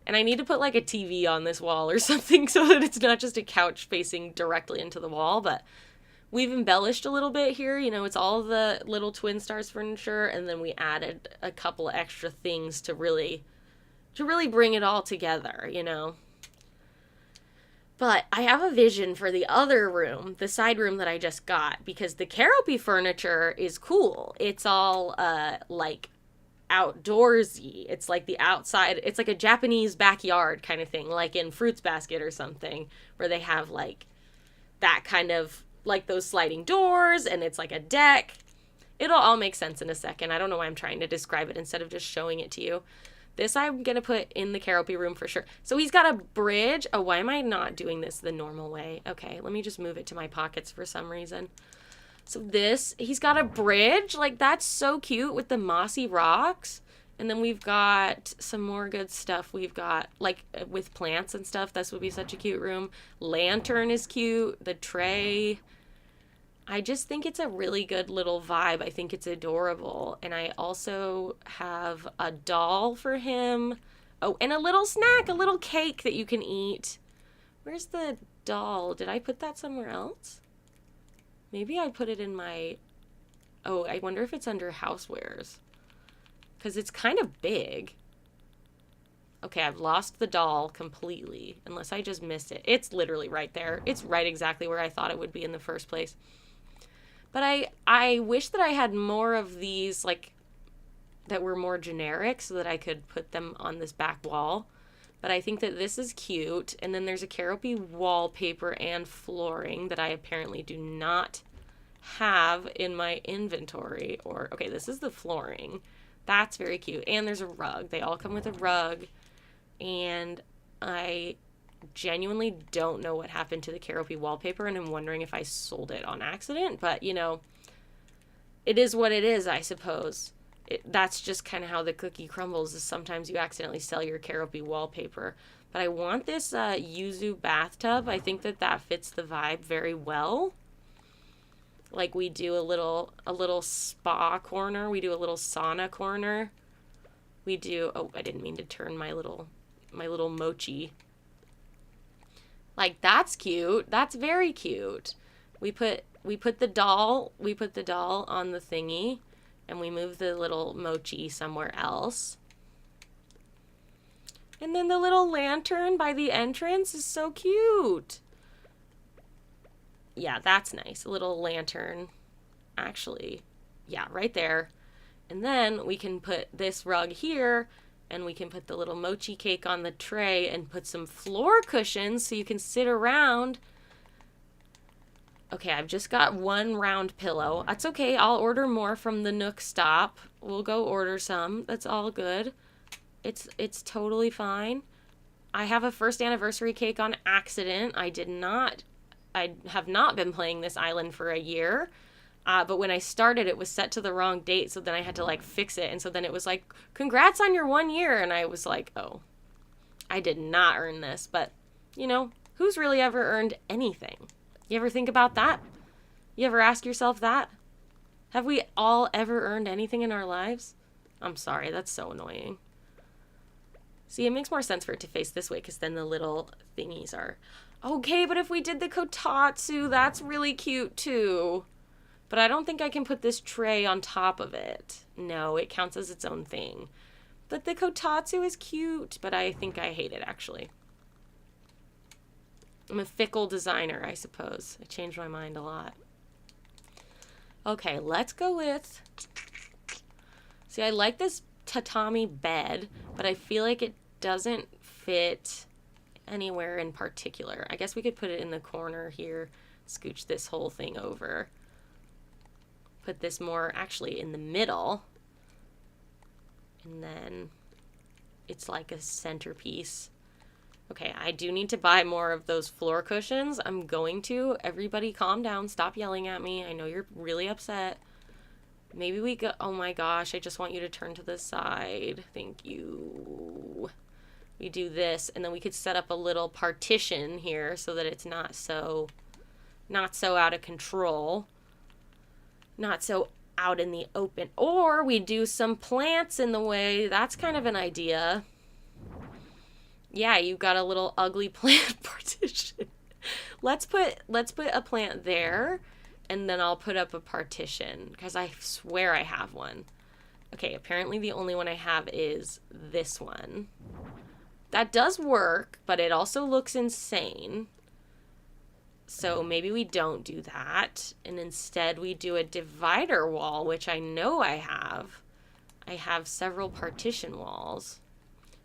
Speaker 1: And I need to put like a TV on this wall or something so that it's not just a couch facing directly into the wall. But we've embellished a little bit here. You know, it's all the little Twin Stars furniture. And then we added a couple extra things to really bring it all together, you know. But I have a vision for the other room, the side room that I just got, because the Keroppi furniture is cool. It's all, like, outdoorsy. It's like the outside, it's like a Japanese backyard kind of thing, like in Fruits Basket or something, where they have, like, that kind of, like those sliding doors, and it's like a deck. It'll all make sense in a second. I don't know why I'm trying to describe it instead of just showing it to you. This I'm going to put in the Keroppi room for sure. So he's got a bridge. Oh, why am I not doing this the normal way? Okay, let me just move it to my pockets for some reason. So this, he's got a bridge. Like, that's so cute with the mossy rocks. And then we've got some more good stuff. We've got, like, with plants and stuff. This would be such a cute room. Lantern is cute. The tray. I just think it's a really good little vibe. I think it's adorable. And I also have a doll for him. Oh, and a little snack, a little cake that you can eat. Where's the doll? Did I put that somewhere else? Maybe I put it in my... Oh, I wonder if it's under housewares. Because it's kind of big. Okay, I've lost the doll completely. Unless I just missed it. It's literally right there. It's right exactly where I thought it would be in the first place. But I wish that I had more of these, like, that were more generic so that I could put them on this back wall. But I think that this is cute. And then there's a Keroppi wallpaper and flooring that I apparently do not have in my inventory. Or, okay, this is the flooring. That's very cute. And there's a rug. They all come with a rug. And I genuinely don't know what happened to the Keroppi wallpaper, and I'm wondering if I sold it on accident, but, you know, it is what it is, I suppose. That's just kind of how the cookie crumbles, is sometimes you accidentally sell your Keroppi wallpaper. But I want this yuzu bathtub. I think that fits the vibe very well. Like, we do a little spa corner. We do a little sauna corner. We do, oh, I didn't mean to turn my little mochi. Like, that's cute. That's very cute. We put the doll on the thingy, and we move the little mochi somewhere else. And then the little lantern by the entrance is so cute. Yeah, that's nice. A little lantern. Actually, yeah, right there. And then we can put this rug here, and we can put the little mochi cake on the tray and put some floor cushions so you can sit around. Okay, I've just got one round pillow. That's okay. I'll order more from the Nook Stop. We'll go order some. That's all good. It's totally fine. I have a first anniversary cake on accident. I have not been playing this island for a year. But when I started, it was set to the wrong date, so then I had to, like, fix it. And so then it was like, congrats on your 1 year. And I was like, oh, I did not earn this. But, you know, who's really ever earned anything? You ever think about that? You ever ask yourself that? Have we all ever earned anything in our lives? I'm sorry, that's so annoying. See, it makes more sense for it to face this way because then the little thingies are... Okay, but if we did the kotatsu, that's really cute too. But I don't think I can put this tray on top of it. No, it counts as its own thing. But the kotatsu is cute, but I think I hate it actually. I'm a fickle designer, I suppose. I change my mind a lot. Okay, let's go with... See, I like this tatami bed, but I feel like it doesn't fit anywhere in particular. I guess we could put it in the corner here, scooch this whole thing over. Put this more actually in the middle. And then it's like a centerpiece. Okay, I do need to buy more of those floor cushions. I'm going to. Everybody calm down. Stop yelling at me. I know you're really upset. Maybe we go... Oh my gosh, I just want you to turn to the side. Thank you. We do this, and then we could set up a little partition here so that it's not so out of control. Not so out in the open. Or we do some plants in the way. That's kind of an idea. Yeah, you got a little ugly plant partition. Let's put a plant there, and then I'll put up a partition because I swear I have one. Okay, apparently the only one I have is this one. That does work, but it also looks insane. So maybe we don't do that, and instead we do a divider wall, which I know I have. I have several partition walls.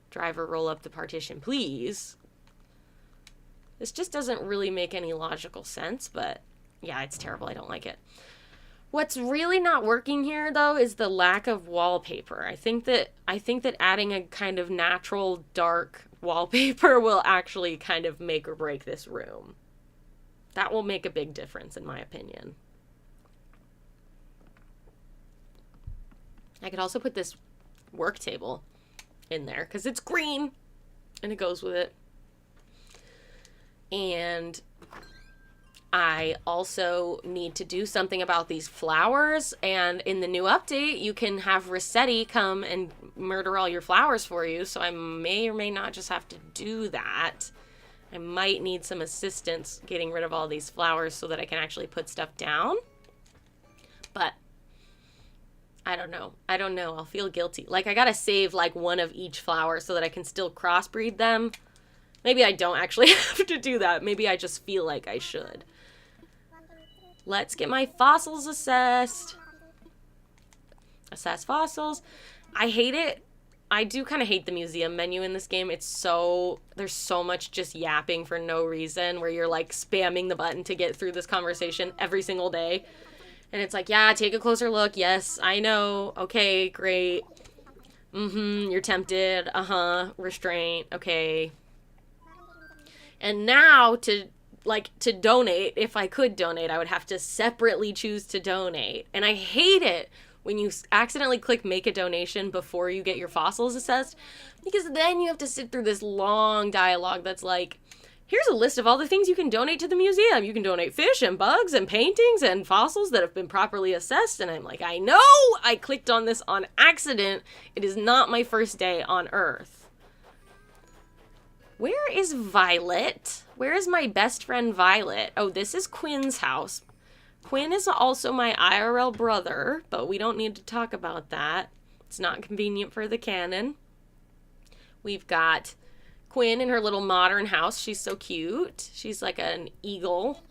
Speaker 1: Driver, roll up the partition, please. This just doesn't really make any logical sense, but yeah, it's terrible. I don't like it. What's really not working here, though, is the lack of wallpaper. I think that adding a kind of natural dark wallpaper will actually kind of make or break this room. That will make a big difference, in my opinion. I could also put this work table in there because it's green and it goes with it. And I also need to do something about these flowers, and in the new update you can have Rossetti come and murder all your flowers for you, so I may or may not just have to do that. I might need some assistance getting rid of all these flowers so that I can actually put stuff down. But I don't know. I'll feel guilty. Like, I gotta save like one of each flower so that I can still crossbreed them. Maybe I don't actually have to do that. Maybe I just feel like I should. Let's get my fossils assessed. Assess fossils. I hate it. I do kind of hate the museum menu in this game. There's so much just yapping for no reason where you're like spamming the button to get through this conversation every single day. And it's like, yeah, take a closer look. Yes, I know. Okay, great. You're tempted. Restraint. Okay. And now to donate, if I could donate, I would have to separately choose to donate. And I hate it when you accidentally click make a donation before you get your fossils assessed, because then you have to sit through this long dialogue that's like, here's a list of all the things you can donate to the museum. You can donate fish and bugs and paintings and fossils that have been properly assessed. And I'm like, I know I clicked on this on accident. It is not my first day on Earth. Where is Violet? Where is my best friend Violet? Oh, this is Quinn's house. Quinn is also my IRL brother, but we don't need to talk about that. It's not convenient for the canon. We've got Quinn in her little modern house. She's so cute. She's like an eagle.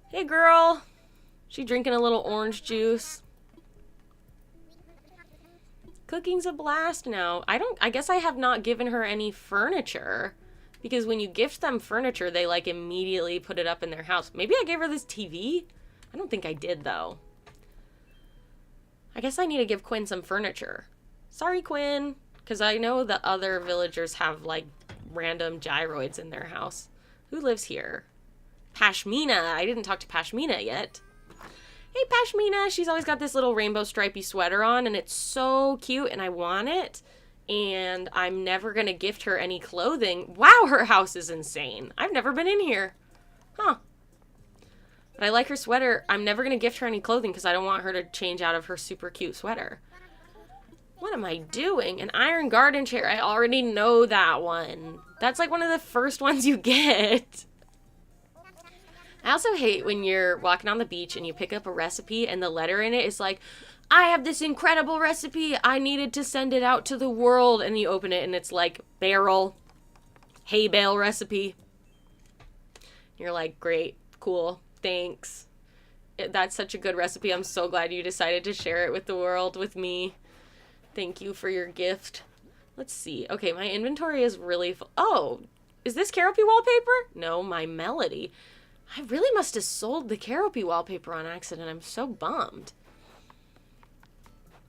Speaker 1: Hey, girl. She drinking a little orange juice. Cooking's a blast now. I guess I have not given her any furniture, because when you gift them furniture, they like immediately put it up in their house. Maybe I gave her this TV? I don't think I did, though. I guess I need to give Quinn some furniture. Sorry, Quinn, because I know the other villagers have like random gyroids in their house. Who lives here? Pashmina. I didn't talk to Pashmina yet. Hey, Pashmina. She's always got this little rainbow stripy sweater on, and it's so cute, and I want it. And I'm never going to gift her any clothing. Wow, her house is insane. I've never been in here. Huh. But I like her sweater. I'm never going to gift her any clothing because I don't want her to change out of her super cute sweater. What am I doing? An iron garden chair. I already know that one. That's like one of the first ones you get. I also hate when you're walking on the beach and you pick up a recipe and the letter in it is like, I have this incredible recipe. I needed to send it out to the world. And you open it and it's like barrel, hay bale recipe. You're like, great, cool, thanks. That's such a good recipe. I'm so glad you decided to share it with the world, with me. Thank you for your gift. Let's see. Okay, my inventory is really full. Oh, is this Caropy wallpaper? No, my Melody. I really must have sold the Caropy wallpaper on accident. I'm so bummed.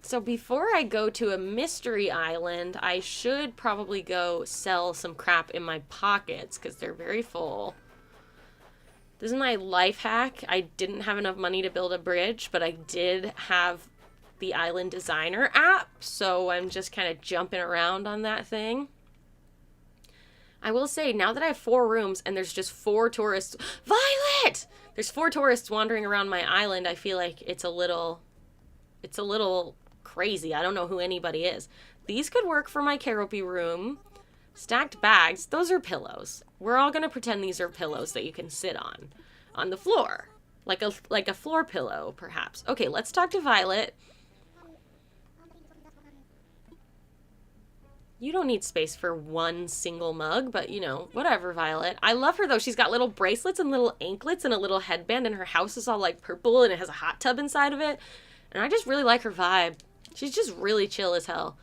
Speaker 1: So before I go to a mystery island, I should probably go sell some crap in my pockets because they're very full. This is my life hack. I didn't have enough money to build a bridge, but I did have the Island Designer app, so I'm just kind of jumping around on that thing. I will say, now that I have 4 rooms and there's just 4 tourists... Violet! There's 4 tourists wandering around my island, I feel like it's a little crazy. I don't know who anybody is. These could work for my Caropy room. Stacked bags, those are pillows. We're all going to pretend these are pillows that you can sit on the floor. Like a floor pillow, perhaps. Okay, let's talk to Violet. You don't need space for one single mug, but, you know, whatever, Violet. I love her, though. She's got little bracelets and little anklets and a little headband, and her house is all, like, purple, and it has a hot tub inside of it. And I just really like her vibe. She's just really chill as hell.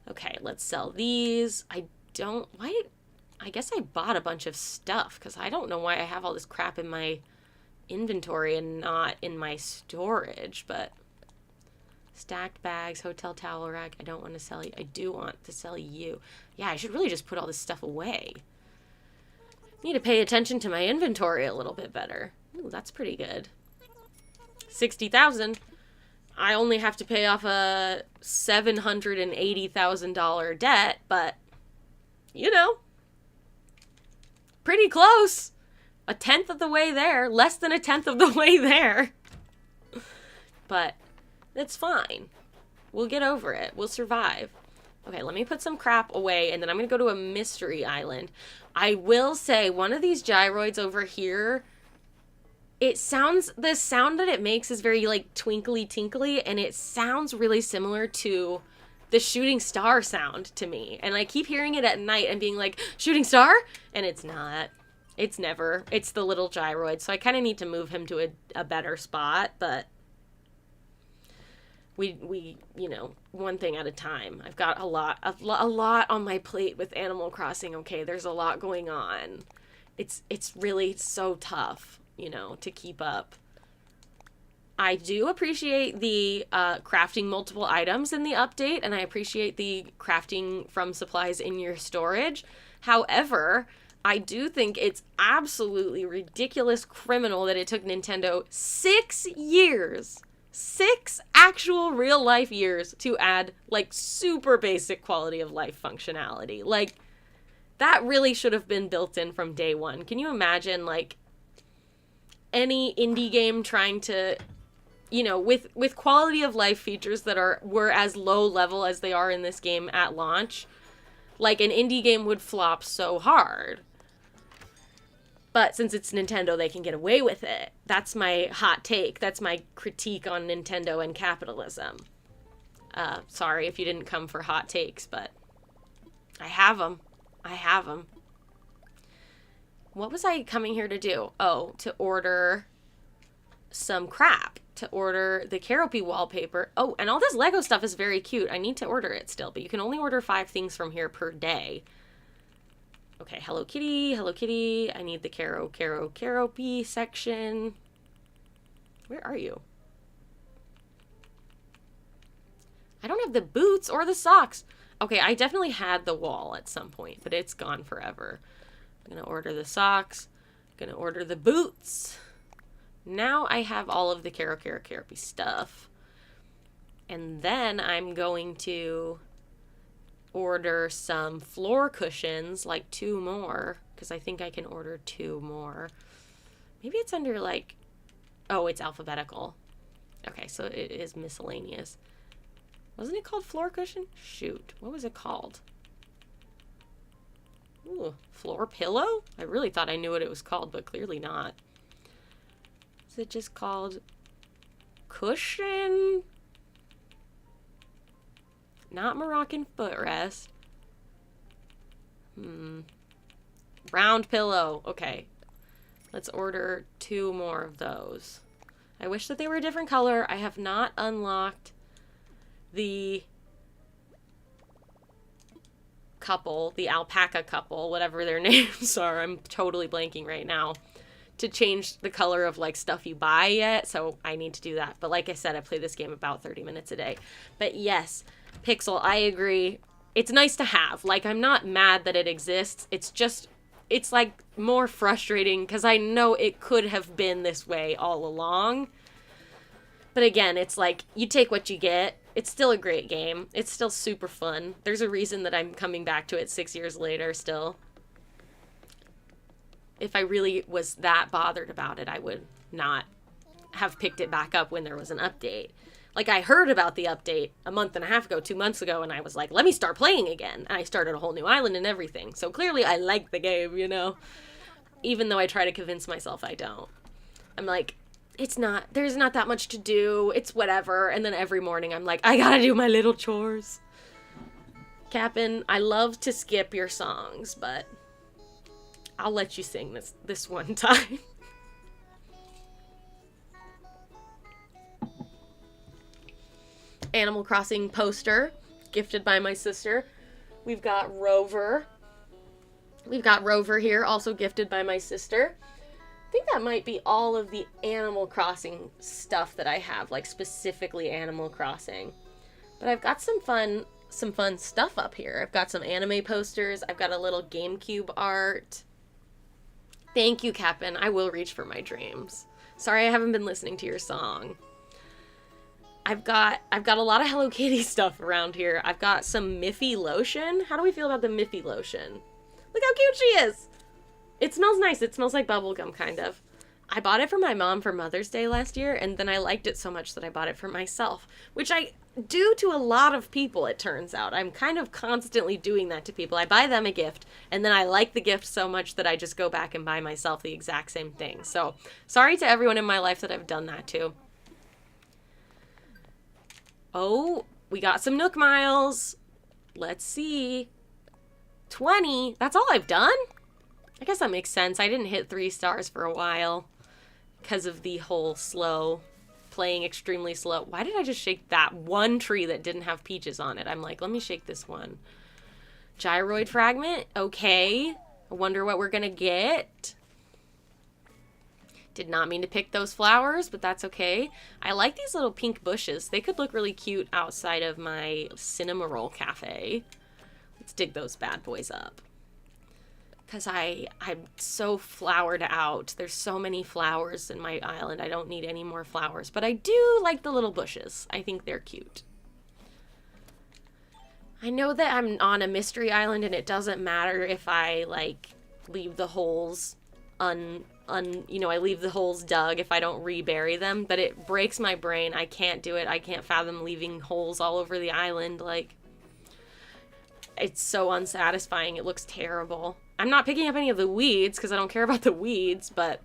Speaker 1: Okay, let's sell these. I guess I bought a bunch of stuff, because I don't know why I have all this crap in my inventory and not in my storage, but... Stacked bags, hotel towel rack. I don't want to sell you. I do want to sell you. Yeah, I should really just put all this stuff away. Need to pay attention to my inventory a little bit better. Ooh, that's pretty good. 60,000. I only have to pay off a $780,000 debt, but, you know, pretty close. A tenth of the way there. Less than a tenth of the way there. But... it's fine. We'll get over it. We'll survive. Okay, let me put some crap away, and then I'm going to go to a mystery island. I will say, one of these gyroids over here, the sound that it makes is very, like, twinkly tinkly, and it sounds really similar to the shooting star sound to me. And I keep hearing it at night and being like, shooting star? And it's not. It's never. It's the little gyroid, so I kind of need to move him to a better spot, but... We you know, one thing at a time. I've got a lot on my plate with Animal Crossing. Okay, there's a lot going on. It's really so tough, you know, to keep up. I do appreciate the crafting multiple items in the update, and I appreciate the crafting from supplies in your storage. However, I do think it's absolutely ridiculous criminal that it took Nintendo 6 years 6 actual real life years to add, like, super basic quality of life functionality. Like, that really should have been built in from day one. Can you imagine, like, any indie game trying to, you know, with quality of life features that were as low level as they are in this game at launch? Like, an indie game would flop so hard. But since it's Nintendo, they can get away with it. That's my hot take. That's my critique on Nintendo and capitalism. Sorry if you didn't come for hot takes, but I have them. I have them. What was I coming here to do? Oh, to order some crap. To order the Caropy wallpaper. Oh, and all this Lego stuff is very cute. I need to order it still, but you can only order 5 things from here per day. Okay, Hello Kitty, Hello Kitty. I need the Caropy section. Where are you? I don't have the boots or the socks. Okay, I definitely had the wall at some point, but it's gone forever. I'm gonna order the socks. I'm gonna order the boots. Now I have all of the Caropy stuff. And then I'm going to order some floor cushions, like 2 more, because I think I can order 2 more. Maybe it's under, like, Oh, it's alphabetical. Okay, so it is miscellaneous. Wasn't it called floor cushion? Shoot, what was it called? Ooh, floor pillow? I really thought I knew what it was called, but clearly not. Is it just called cushion? Not Moroccan footrest. Round pillow. Okay. Let's order 2 more of those. I wish that they were a different color. I have not unlocked the couple, the alpaca couple, whatever their names are. I'm totally blanking right now. To change the color of like stuff you buy yet, so I need to do that. But like I said, I play this game about 30 minutes a day. But yes, Pixel, I agree. It's nice to have. Like, I'm not mad that it exists. It's just, it's like more frustrating because I know it could have been this way all along. But again, it's like, you take what you get. It's still a great game. It's still super fun. There's a reason that I'm coming back to it 6 years later still. If I really was that bothered about it, I would not have picked it back up when there was an update. Like, I heard about the update a month and a half ago, 2 months ago, and I was like, let me start playing again. And I started a whole new island and everything. So clearly I like the game, you know? Even though I try to convince myself I don't. I'm like, there's not that much to do. It's whatever. And then every morning I'm like, I gotta do my little chores. Cap'n, I love to skip your songs, but I'll let you sing this one time. Animal Crossing poster, gifted by my sister. We've got Rover. We've got Rover here, also gifted by my sister. I think that might be all of the Animal Crossing stuff that I have, like specifically Animal Crossing. But I've got some fun stuff up here. I've got some anime posters. I've got a little GameCube art. Thank you, Cap'n. I will reach for my dreams. Sorry I haven't been listening to your song. I've got a lot of Hello Kitty stuff around here. I've got some Miffy lotion. How do we feel about the Miffy lotion? Look how cute she is. It smells nice. It smells like bubblegum, kind of. I bought it for my mom for Mother's Day last year, and then I liked it so much that I bought it for myself, which I do to a lot of people, it turns out. I'm kind of constantly doing that to people. I buy them a gift, and then I like the gift so much that I just go back and buy myself the exact same thing. So, sorry to everyone in my life that I've done that to. Oh, we got some Nook Miles. Let's see. 20. That's all I've done? I guess that makes sense. I didn't hit 3 stars for a while because of the whole playing extremely slow. Why did I just shake that one tree that didn't have peaches on it? I'm like, let me shake this one. Gyroid fragment. Okay. I wonder what we're going to get. Did not mean to pick those flowers, but that's okay. I like these little pink bushes. They could look really cute outside of my Cinema Roll Cafe. Let's dig those bad boys up. Because I'm so flowered out. There's so many flowers in my island. I don't need any more flowers. But I do like the little bushes. I think they're cute. I know that I'm on a mystery island and it doesn't matter if I, like, leave the holes I leave the holes dug if I don't rebury them, but it breaks my brain. I can't do it. I can't fathom leaving holes all over the island. Like, it's so unsatisfying. It looks terrible. I'm not picking up any of the weeds because I don't care about the weeds, but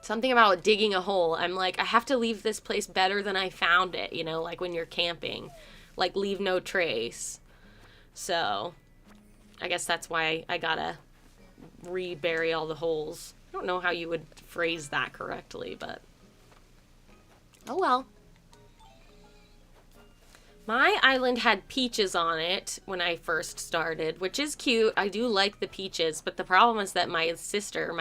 Speaker 1: something about digging a hole. I'm like, I have to leave this place better than I found it, you know, like when you're camping. Like, leave no trace. So, I guess that's why I gotta rebury all the holes. I don't know how you would phrase that correctly, but oh well. My island had peaches on it when I first started, which is cute. I do like the peaches, but the problem is that my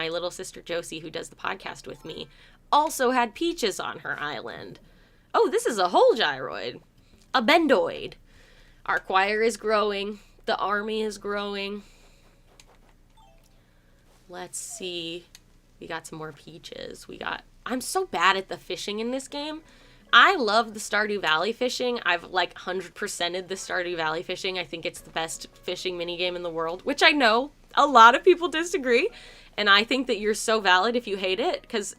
Speaker 1: little sister Josie, who does the podcast with me, also had peaches on her island. Oh, this is a whole gyroid. A bendoid. Our choir is growing. The army is growing. Let's see. We got some more peaches. I'm so bad at the fishing in this game. I love the Stardew Valley fishing. I've like 100%ed the Stardew Valley fishing. I think it's the best fishing minigame in the world, which I know a lot of people disagree. And I think that you're so valid if you hate it, because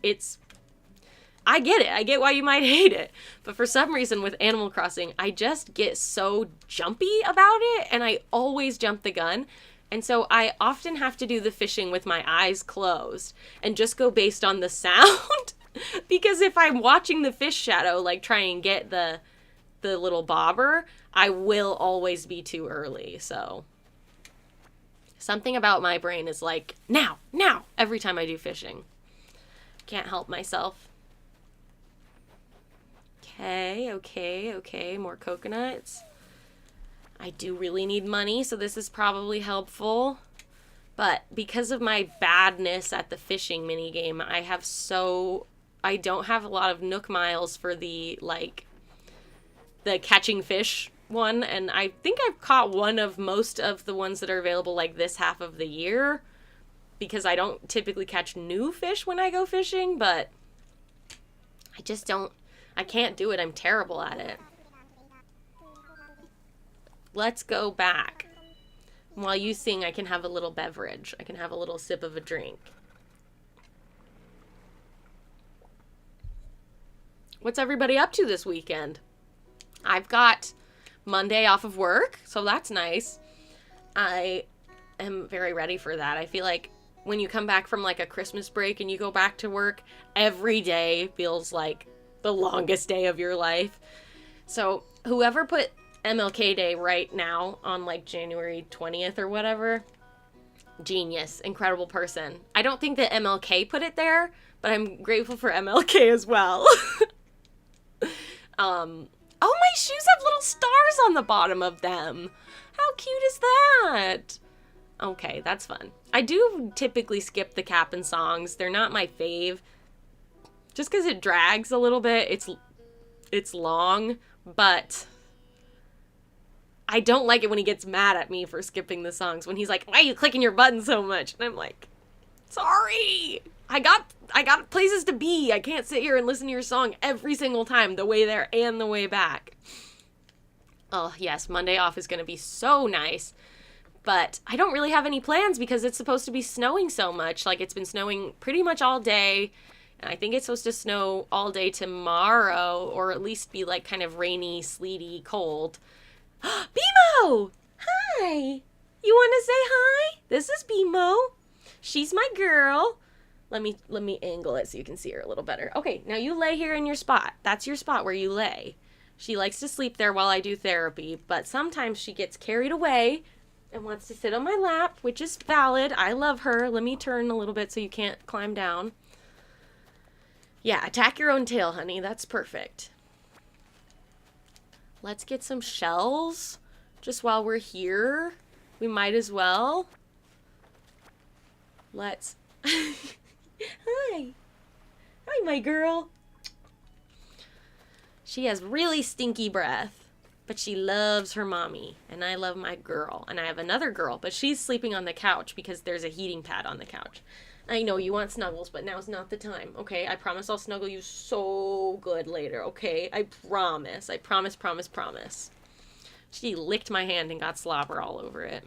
Speaker 1: I get it. I get why you might hate it. But for some reason with Animal Crossing, I just get so jumpy about it, and I always jump the gun. And so I often have to do the fishing with my eyes closed and just go based on the sound. Because if I'm watching the fish shadow, like try and get the little bobber, I will always be too early. So something about my brain is like, now, every time I do fishing. Can't help myself. Okay. More coconuts. I do really need money, so this is probably helpful. But because of my badness at the fishing minigame, I don't have a lot of Nook miles for the catching fish one, and I think I've caught one of most of the ones that are available like this half of the year, because I don't typically catch new fish when I go fishing, but I can't do it. I'm terrible at it. Let's go back. While you sing, I can have a little beverage. I can have a little sip of a drink. What's everybody up to this weekend? I've got Monday off of work, so that's nice. I am very ready for that. I feel like when you come back from like a Christmas break and you go back to work, every day feels like the longest day of your life. So whoever put MLK Day right now on like January 20th or whatever, genius, incredible person. I don't think that MLK put it there, but I'm grateful for MLK as well. Oh, my shoes have little stars on the bottom of them. How cute is that? Okay, that's fun. I do typically skip the Cap'n songs. They're not my fave. Just because it drags a little bit. It's long, but I don't like it when he gets mad at me for skipping the songs. When he's like, why are you clicking your button so much? And I'm like, sorry. I got places to be. I can't sit here and listen to your song every single time, the way there and the way back. Oh, yes, Monday off is going to be so nice. But I don't really have any plans because it's supposed to be snowing so much. Like, it's been snowing pretty much all day. And I think it's supposed to snow all day tomorrow, or at least be like kind of rainy, sleety, cold. BMO! Hi! You want to say hi? This is BMO. She's my girl. Let me angle it so you can see her a little better. Okay, now you lay here in your spot. That's your spot where you lay. She likes to sleep there while I do therapy, but sometimes she gets carried away and wants to sit on my lap, which is valid. I love her. Let me turn a little bit so you can't climb down. Yeah, attack your own tail, honey. That's perfect. Let's get some shells just while we're here. We might as well. Let's... Hi. Hi, my girl. She has really stinky breath, but she loves her mommy, and I love my girl. And I have another girl, but she's sleeping on the couch because there's a heating pad on the couch. I know you want snuggles, but now's not the time, okay? I promise I'll snuggle you so good later, okay? I promise. I promise. She licked my hand and got slobber all over it.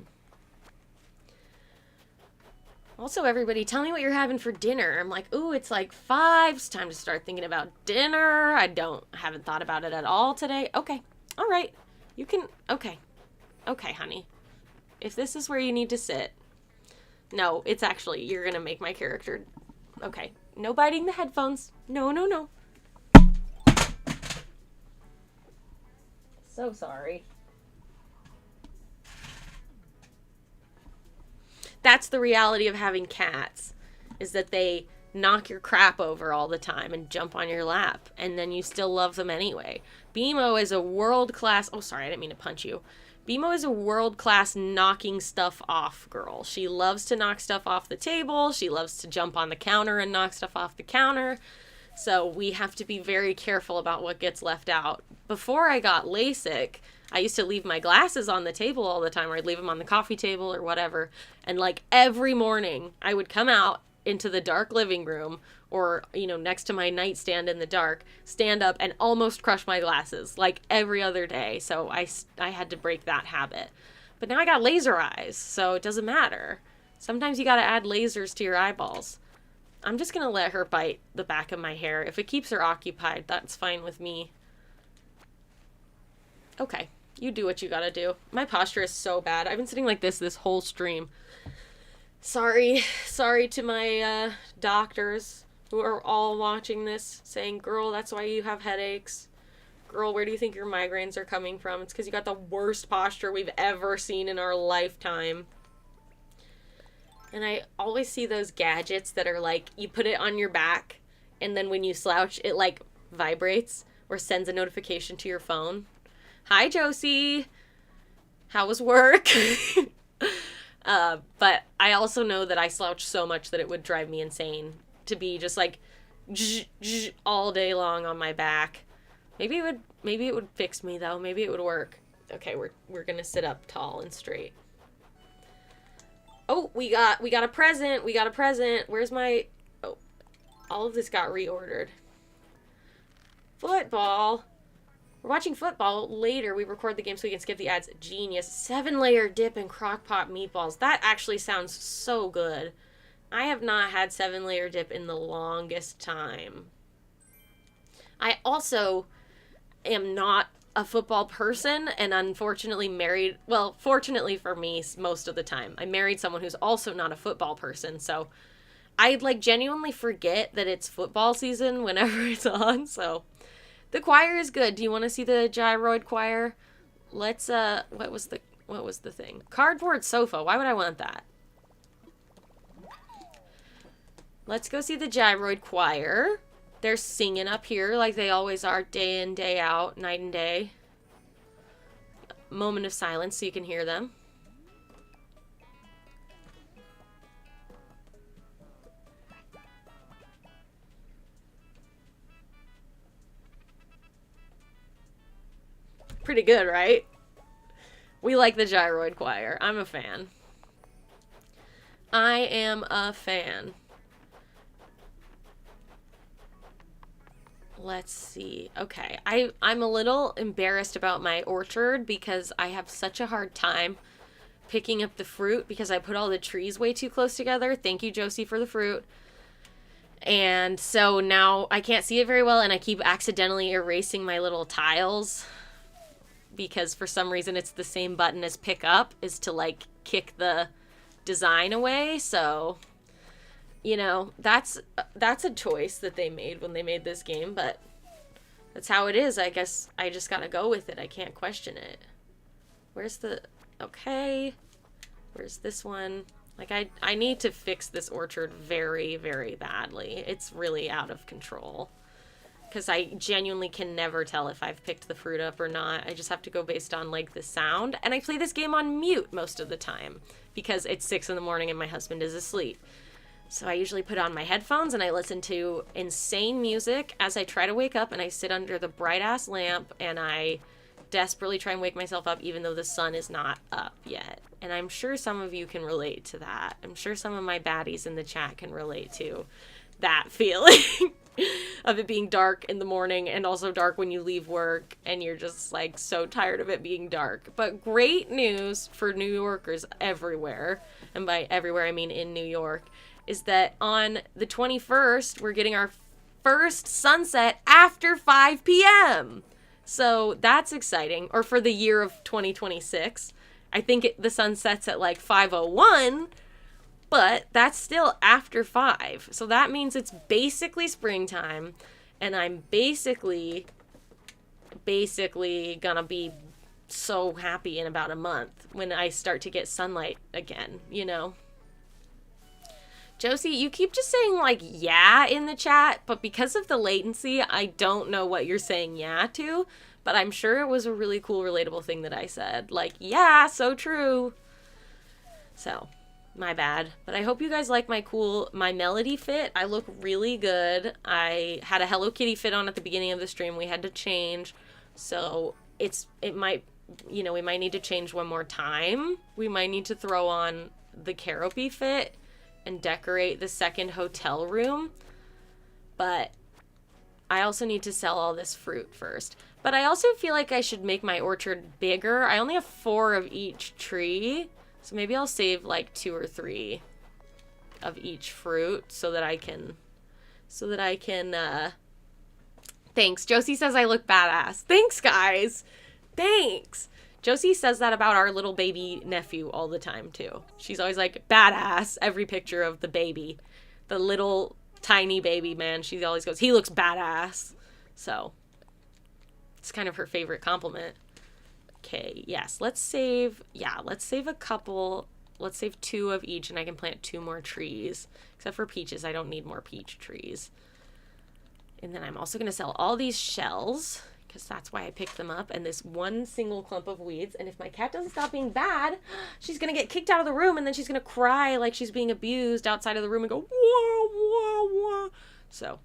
Speaker 1: Also, everybody, tell me what you're having for dinner. I'm like, ooh, it's like 5. It's time to start thinking about dinner. I haven't thought about it at all today. Okay. All right. You can, okay. Okay, honey. If this is where you need to sit. No, it's actually, you're going to make my character. Okay. No biting the headphones. No. So sorry. That's the reality of having cats, is that they knock your crap over all the time and jump on your lap, and then you still love them anyway. BMO is a world-class... Oh, sorry, I didn't mean to punch you. BMO is a world-class knocking stuff off girl. She loves to knock stuff off the table. She loves to jump on the counter and knock stuff off the counter. So we have to be very careful about what gets left out. Before I got LASIK, I used to leave my glasses on the table all the time, or I'd leave them on the coffee table or whatever. And like every morning I would come out into the dark living room, or, you know, next to my nightstand in the dark, stand up and almost crush my glasses like every other day. So I had to break that habit. But now I got laser eyes, so it doesn't matter. Sometimes you got to add lasers to your eyeballs. I'm just gonna let her bite the back of my hair. If it keeps her occupied, that's fine with me. Okay, you do what you gotta do. My posture is so bad. I've been sitting like this whole stream. Sorry to my doctors who are all watching this saying, girl, that's why you have headaches. Girl, where do you think your migraines are coming from? It's because you got the worst posture we've ever seen in our lifetime. And I always see those gadgets that are like, you put it on your back, and then when you slouch, it like vibrates or sends a notification to your phone. Hi, Josie. How was work? But I also know that I slouch so much that it would drive me insane to be just like all day long on my back. Maybe it would fix me though. Maybe it would work. Okay, we're gonna sit up tall and straight. Oh, we got a present. We got a present. Where's my... Oh, all of this got reordered. Football. We're watching football later. We record the game so we can skip the ads. Genius. 7-layer dip and crock-pot meatballs. That actually sounds so good. I have not had 7-layer dip in the longest time. I also am not a football person, and unfortunately married, well, fortunately for me, most of the time, I married someone who's also not a football person, so I like genuinely forget that it's football season whenever it's on. So the choir is good. Do you want to see the gyroid choir? Let's what was the thing? Cardboard sofa. Why would I want that? Let's go see the gyroid choir. They're singing up here like they always are, day in, day out, night and day. Moment of silence so you can hear them. Pretty good, right? We like the gyroid choir. I'm a fan. I am a fan. Let's see. Okay. I'm a little embarrassed about my orchard because I have such a hard time picking up the fruit because I put all the trees way too close together. Thank you, Josie, for the fruit. And so now I can't see it very well, and I keep accidentally erasing my little tiles because for some reason it's the same button as pick up is to like kick the design away. So, you know, that's a choice that they made when they made this game, but that's how it is. I guess I just gotta go with it. I can't question it. Where's the... Okay. Where's this one? Like, I need to fix this orchard very, very badly. It's really out of control. Because I genuinely can never tell if I've picked the fruit up or not. I just have to go based on, like, the sound. And I play this game on mute most of the time. Because it's 6 in the morning and my husband is asleep. So I usually put on my headphones and I listen to insane music as I try to wake up, and I sit under the bright-ass lamp and I desperately try and wake myself up even though the sun is not up yet. And I'm sure some of you can relate to that. I'm sure some of my baddies in the chat can relate to that feeling of it being dark in the morning and also dark when you leave work and you're just like so tired of it being dark. But great news for New Yorkers everywhere, and by everywhere I mean in New York, is that on the 21st, we're getting our first sunset after 5 p.m. So that's exciting. Or for the year of 2026. I think the sun sets at like 5:01, but that's still after 5. So that means it's basically springtime, and I'm basically gonna be so happy in about a month when I start to get sunlight again, you know? Josie, you keep just saying, like, yeah in the chat, but because of the latency, I don't know what you're saying yeah to, but I'm sure it was a really cool, relatable thing that I said. Like, yeah, so true. So, my bad. But I hope you guys like my melody fit. I look really good. I had a Hello Kitty fit on at the beginning of the stream. We had to change. So, it might, you know, we might need to change one more time. We might need to throw on the Caropy fit and decorate the second hotel room. But I also need to sell all this fruit first. But I also feel like I should make my orchard bigger. I only have 4 of each tree, so maybe I'll save like 2 or 3. of each fruit so that I can, thanks. Josie says I look badass. Thanks, guys. Thanks. Josie says that about our little baby nephew all the time, too. She's always like, badass, every picture of the baby. The little tiny baby man. She always goes, he looks badass. So, it's kind of her favorite compliment. Okay, yes, let's save a couple. Let's save 2 of each, and I can plant 2 more trees. Except for peaches, I don't need more peach trees. And then I'm also going to sell all these shells, because that's why I picked them up, and this one single clump of weeds. And if my cat doesn't stop being bad, she's going to get kicked out of the room, and then she's going to cry like she's being abused outside of the room and go, wah, wah, wah. So,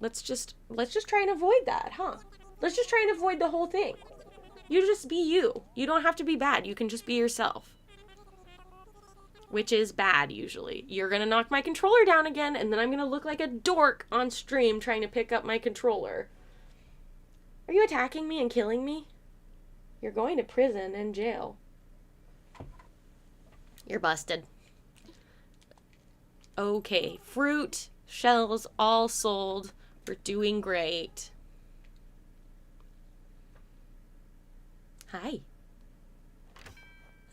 Speaker 1: let's just try and avoid that, huh? Let's just try and avoid the whole thing. You just be you. You don't have to be bad. You can just be yourself. Which is bad, usually. You're going to knock my controller down again, and then I'm going to look like a dork on stream trying to pick up my controller. Are you attacking me and killing me? You're going to prison and jail. You're busted. Okay, fruit, shells, all sold. We're doing great. Hi.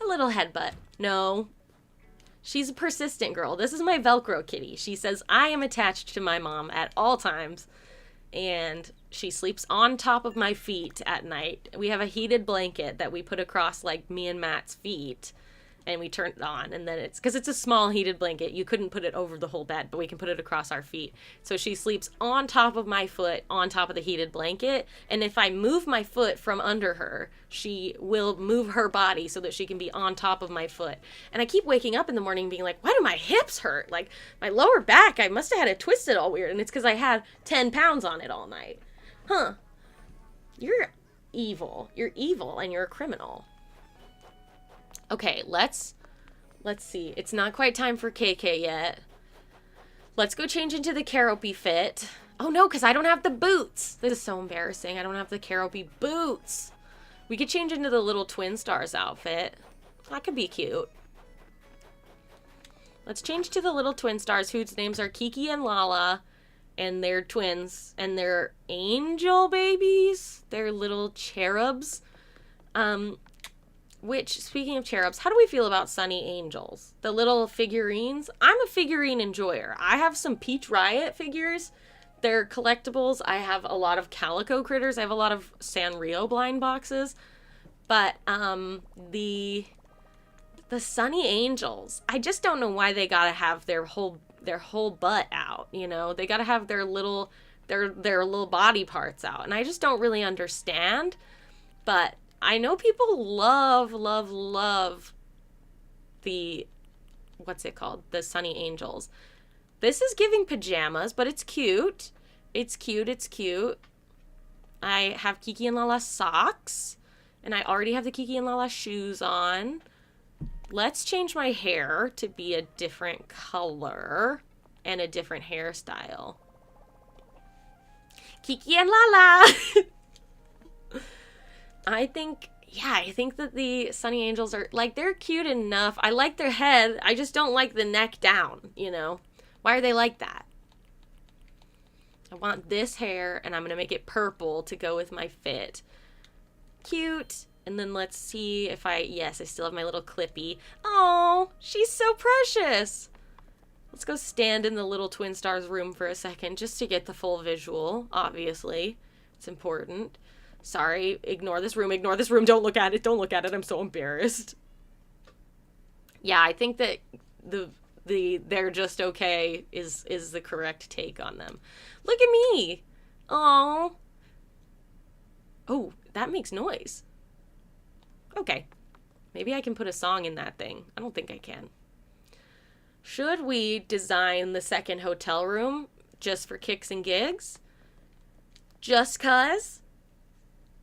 Speaker 1: A little headbutt. No. She's a persistent girl. This is my Velcro kitty. She says, I am attached to my mom at all times. And she sleeps on top of my feet at night. We have a heated blanket that we put across, like, me and Matt's feet. And we turn it on, and then because it's a small heated blanket, you couldn't put it over the whole bed, but we can put it across our feet. So she sleeps on top of my foot, on top of the heated blanket, and if I move my foot from under her, she will move her body so that she can be on top of my foot. And I keep waking up in the morning being like, why do my hips hurt? Like, my lower back, I must have had it twisted all weird, and it's because I had 10 pounds on it all night. Huh. You're evil. You're evil, and you're a criminal. Okay, let's see. It's not quite time for KK yet. Let's go change into the Caropy fit. Oh no, because I don't have the boots. This is so embarrassing. I don't have the Caropy boots. We could change into the little Twin Stars outfit. That could be cute. Let's change to the little Twin Stars whose names are Kiki and Lala. And they're twins. And they're angel babies. They're little cherubs. Which, speaking of cherubs, how do we feel about Sunny Angels? The little figurines? I'm a figurine enjoyer. I have some Peach Riot figures. They're collectibles. I have a lot of Calico critters. I have a lot of Sanrio blind boxes. But, the Sunny Angels, I just don't know why they gotta have their whole butt out, you know? They gotta have their little body parts out. And I just don't really understand. But I know people love the, what's it called? The Sunny Angels. This is giving pajamas, but it's cute. It's cute, it's cute. I have Kiki and Lala socks, and I already have the Kiki and Lala shoes on. Let's change my hair to be a different color and a different hairstyle. Kiki and Lala! I think that the Sunny Angels are, like, they're cute enough. I like their head. I just don't like the neck down, you know? Why are they like that? I want this hair, and I'm going to make it purple to go with my fit. Cute. And then let's see if yes, I still have my little Clippy. Oh, she's so precious. Let's go stand in the little Twin Stars room for a second just to get the full visual, obviously. It's important. Sorry, ignore this room, don't look at it, I'm so embarrassed. Yeah, I think that the they're just okay is the correct take on them. Look at me! Aww. Oh, that makes noise. Okay, maybe I can put a song in that thing. I don't think I can. Should we design the second hotel room just for kicks and gigs? Just 'cause?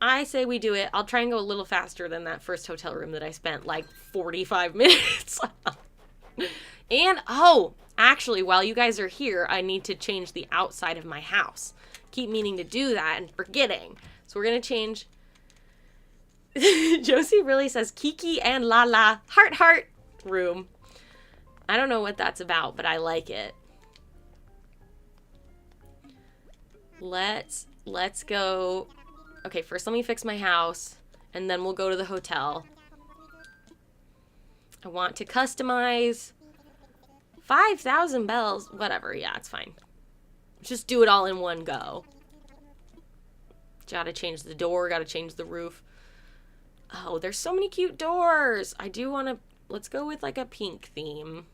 Speaker 1: I say we do it. I'll try and go a little faster than that first hotel room that I spent like 45 minutes. And, actually, while you guys are here, I need to change the outside of my house. Keep meaning to do that and forgetting. So we're going to change. Josie really says Kiki and Lala heart room. I don't know what that's about, but I like it. Let's go. Okay, first let me fix my house, and then we'll go to the hotel. I want to customize 5,000 bells. Whatever, yeah, it's fine. Just do it all in one go. Gotta change the door, gotta change the roof. Oh, there's so many cute doors. I do want to... Let's go with like a pink theme.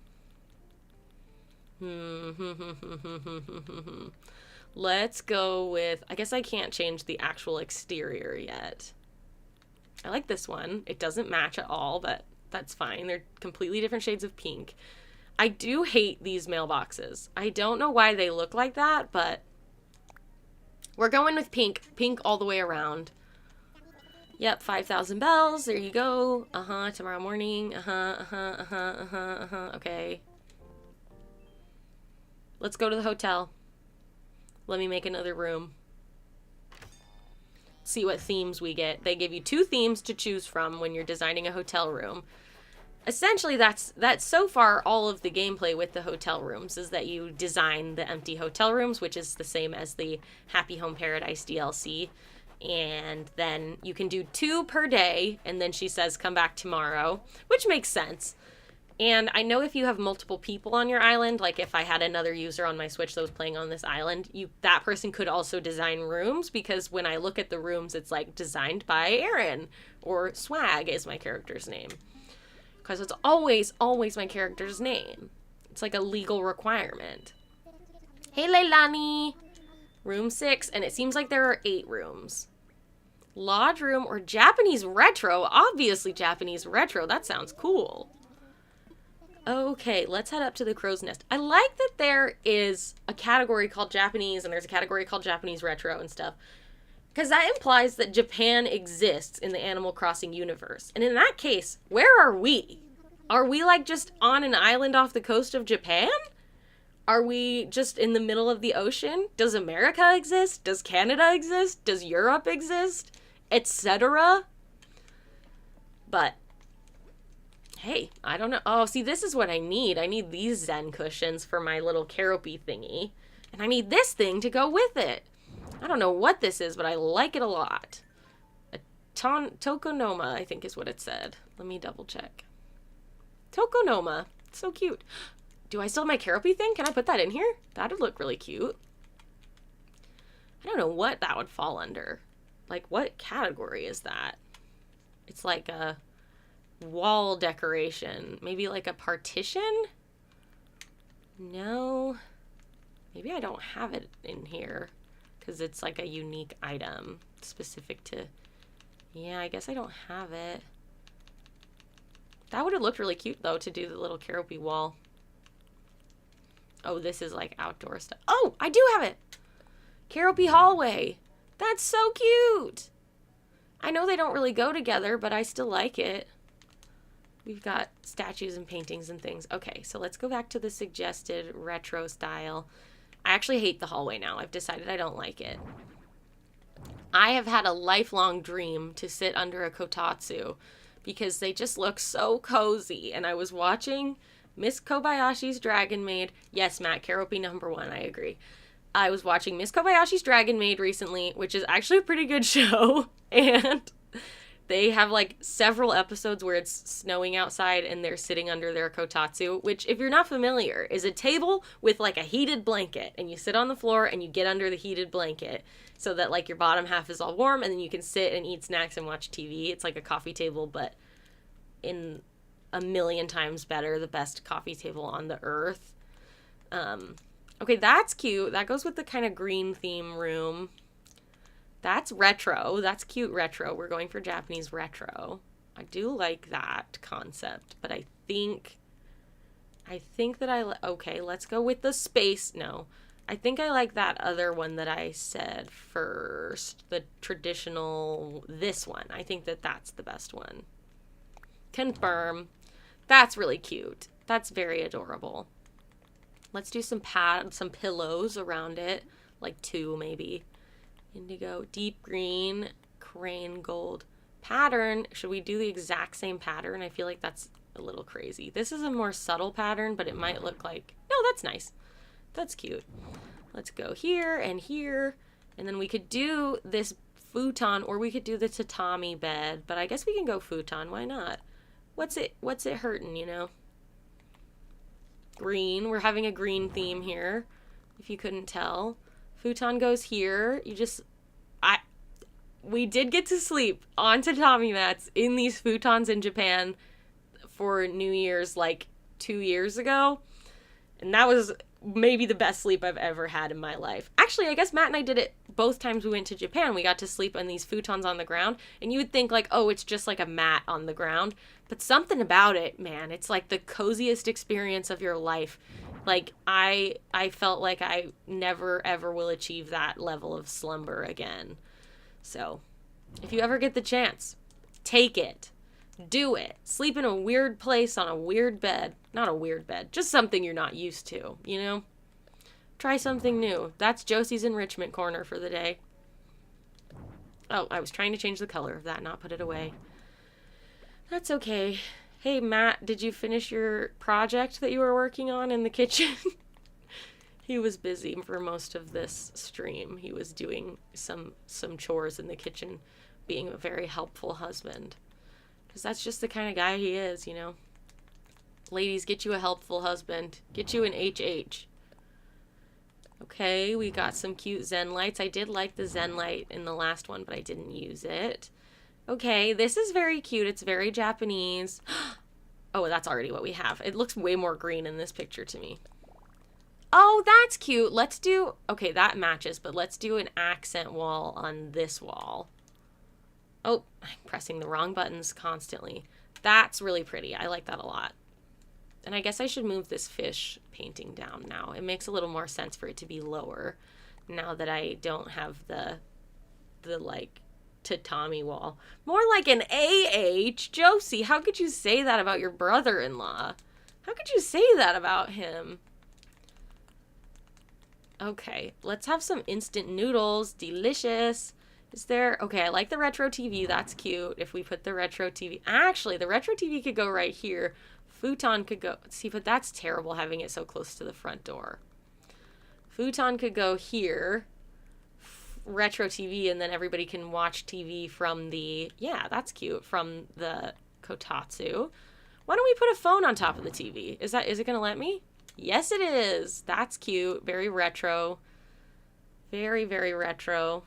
Speaker 1: Let's go with... I guess I can't change the actual exterior yet. I like this one. It doesn't match at all, but that's fine. They're completely different shades of pink. I do hate these mailboxes. I don't know why they look like that, but we're going with pink. Pink all the way around. Yep, 5,000 bells. There you go. Tomorrow morning. Okay. Let's go to the hotel. Let me make another room. See what themes we get. They give you 2 themes to choose from when you're designing a hotel room. Essentially, that's so far all of the gameplay with the hotel rooms, is that you design the empty hotel rooms, which is the same as the Happy Home Paradise DLC. And then you can do 2 per day, and then she says come back tomorrow, which makes sense. And I know if you have multiple people on your island, like if I had another user on my Switch that was playing on this island, that person could also design rooms, because when I look at the rooms, it's like designed by Aaron, or Swag is my character's name. Because it's always my character's name. It's like a legal requirement. Hey, Leilani! Room 6, and it seems like there are 8 rooms. Lodge room or Japanese retro? Obviously Japanese retro. That sounds cool. Okay, let's head up to the crow's nest. I like that there is a category called Japanese and there's a category called Japanese retro and stuff. Because that implies that Japan exists in the Animal Crossing universe. And in that case, where are we? Are we like just on an island off the coast of Japan? Are we just in the middle of the ocean? Does America exist? Does Canada exist? Does Europe exist? Etc. But hey, I don't know. Oh, see, this is what I need. I need these Zen cushions for my little Keroppi thingy. And I need this thing to go with it. I don't know what this is, but I like it a lot. A Tokonoma, I think is what it said. Let me double check. Tokonoma. So cute. Do I still have my Keroppi thing? Can I put that in here? That would look really cute. I don't know what that would fall under. Like, what category is that? It's like a wall decoration. Maybe like a partition? No. Maybe I don't have it in here because it's like a unique item specific to... Yeah, I guess I don't have it. That would have looked really cute, though, to do the little Keroppi wall. Oh, this is like outdoor stuff. Oh, I do have it! Keroppi hallway. That's so cute! I know they don't really go together, but I still like it. We've got statues and paintings and things. Okay, so let's go back to the suggested retro style. I actually hate the hallway now. I've decided I don't like it. I have had a lifelong dream to sit under a kotatsu because they just look so cozy. And I was watching Miss Kobayashi's Dragon Maid. Yes, Matt, Keroppi #1, I agree. I was watching Miss Kobayashi's Dragon Maid recently, which is actually a pretty good show. And they have like several episodes where it's snowing outside and they're sitting under their kotatsu, which, if you're not familiar, is a table with like a heated blanket, and you sit on the floor and you get under the heated blanket so that like your bottom half is all warm, and then you can sit and eat snacks and watch TV. It's like a coffee table, but in a million times better, the best coffee table on the earth. Okay, that's cute. That goes with the kind of green theme room. That's retro. That's cute retro. We're going for Japanese retro. I do like that concept, but I think that okay, let's go with the space. No, I think I like that other one that I said first, the traditional, this one. I think that that's the best one. Confirm. That's really cute. That's very adorable. Let's do some pillows around it, like 2 maybe. Indigo, deep green, crane gold pattern. Should we do the exact same pattern? I feel like that's a little crazy. This is a more subtle pattern, but it might look like, no, that's nice. That's cute. Let's go here and here. And then we could do this futon, or we could do the tatami bed, but I guess we can go futon. Why not? What's it hurting, you know? Green. We're having a green theme here, if you couldn't tell. Futon goes here. We did get to sleep on tatami mats in these futons in Japan for New Year's like 2 years ago. And that was maybe the best sleep I've ever had in my life. Actually, I guess Matt and I did it both times we went to Japan. We got to sleep on these futons on the ground. And you would think like, oh, it's just like a mat on the ground. But something about it, man, it's like the coziest experience of your life. Like, I felt like I never, ever will achieve that level of slumber again. So, if you ever get the chance, take it. Do it. Sleep in a weird place on a weird bed. Not a weird bed, just something you're not used to, you know? Try something new. That's Josie's enrichment corner for the day. Oh, I was trying to change the color of that, not put it away. That's okay. Hey, Matt, did you finish your project that you were working on in the kitchen? He was busy for most of this stream. He was doing some chores in the kitchen, being a very helpful husband. Because that's just the kind of guy he is, you know. Ladies, get you a helpful husband. Get you an HH. Okay, we got some cute Zen lights. I did like the Zen light in the last one, but I didn't use it. Okay, this is very cute. It's very Japanese. Oh, that's already what we have. It looks way more green in this picture to me. Oh, that's cute. Let's do... Okay, that matches, but let's do an accent wall on this wall. Oh, I'm pressing the wrong buttons constantly. That's really pretty. I like that a lot. And I guess I should move this fish painting down now. It makes a little more sense for it to be lower now that I don't have the like, tatami wall. More like an AH. Josie, how could you say that about your brother-in-law? How could you say that about him? Okay, let's have some instant noodles. Delicious. Is there... Okay, I like the retro TV. That's cute. If we put the retro TV... Actually, the retro TV could go right here. Futon could go... See, but that's terrible having it so close to the front door. Futon could go here. Retro TV, and then everybody can watch TV from the... Yeah, that's cute. From the kotatsu. Why don't we put a phone on top of the TV? Is it going to let me? Yes, it is. That's cute. Very retro. Very, very retro.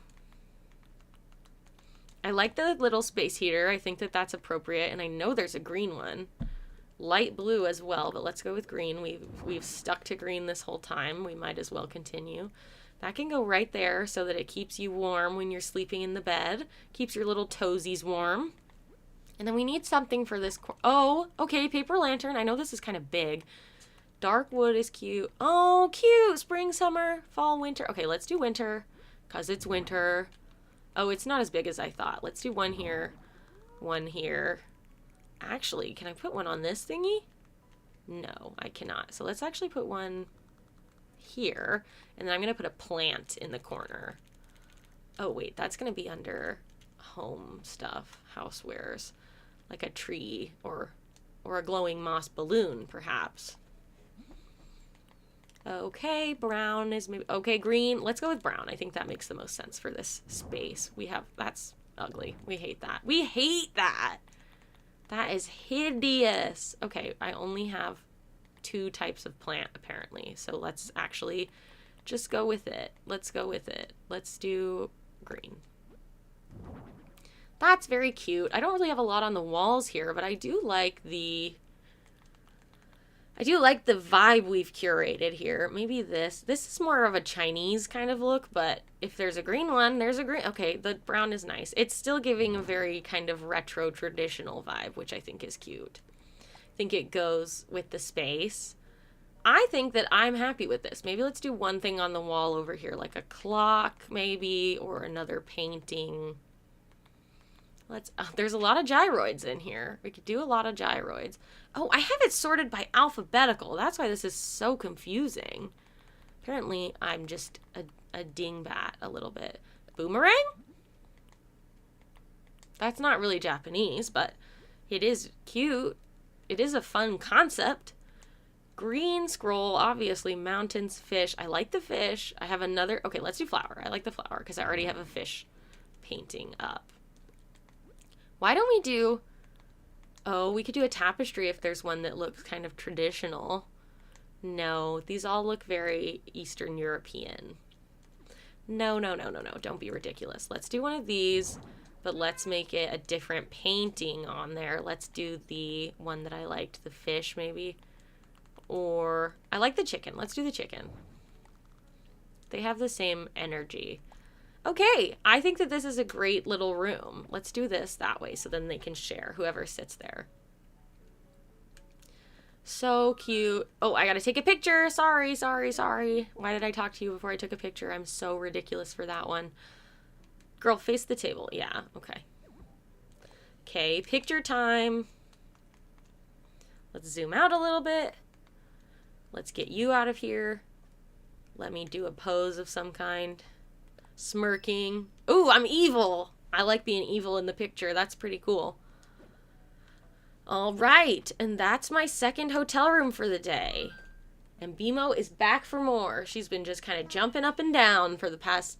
Speaker 1: I like the little space heater. I think that that's appropriate, and I know there's a green one. Light blue as well, but let's go with green. We've stuck to green this whole time. We might as well continue. That can go right there so that it keeps you warm when you're sleeping in the bed. Keeps your little toesies warm. And then we need something for this. Oh, okay, paper lantern. I know this is kind of big. Dark wood is cute. Oh, cute. Spring, summer, fall, winter. Okay, let's do winter because it's winter. Oh, it's not as big as I thought. Let's do one here, one here. Actually, can I put one on this thingy? No, I cannot. So let's actually put one here. And then I'm going to put a plant in the corner. Oh, wait, that's going to be under home stuff, housewares. Like a tree or a glowing moss balloon, perhaps. Okay, brown is maybe... Okay, green. Let's go with brown. I think that makes the most sense for this space. That's ugly. We hate that. We hate that! That is hideous. Okay, I only have 2 types of plant, apparently. So let's actually just go with it. Let's go with it. Let's do green. That's very cute. I don't really have a lot on the walls here, but I do like the vibe we've curated here. Maybe this is more of a Chinese kind of look, but if there's a green one, there's a green. Okay, the brown is nice. It's still giving a very kind of retro traditional vibe, which I think is cute. I think it goes with the space. I think that I'm happy with this. Maybe let's do one thing on the wall over here, like a clock maybe, or another painting. There's a lot of gyroids in here. We could do a lot of gyroids. Oh, I have it sorted by alphabetical. That's why this is so confusing. Apparently, I'm just a dingbat a little bit. Boomerang? That's not really Japanese, but it is cute. it is a fun concept. Green scroll, obviously, mountains, fish. I like the fish. I have another, okay, let's do flower. I like the flower because I already have a fish painting up. Why don't we do, oh, we could do a tapestry if there's one that looks kind of traditional. No, these all look very Eastern European. No, don't be ridiculous. Let's do one of these, but let's make it a different painting on there. Let's do the one that I liked, the fish maybe. Or, I like the chicken. Let's do the chicken. They have the same energy. Okay, I think that this is a great little room. Let's do this that way so then they can share, whoever sits there. So cute. Oh, I gotta take a picture. Sorry. Why did I talk to you before I took a picture? I'm so ridiculous for that one. Girl, face the table. Yeah, okay. Okay, picture time. Let's zoom out a little bit. Let's get you out of here. Let me do a pose of some kind. Smirking. Ooh, I'm evil. I like being evil in the picture. That's pretty cool. All right, and that's my second hotel room for the day. And BMO is back for more. She's been just kind of jumping up and down for the past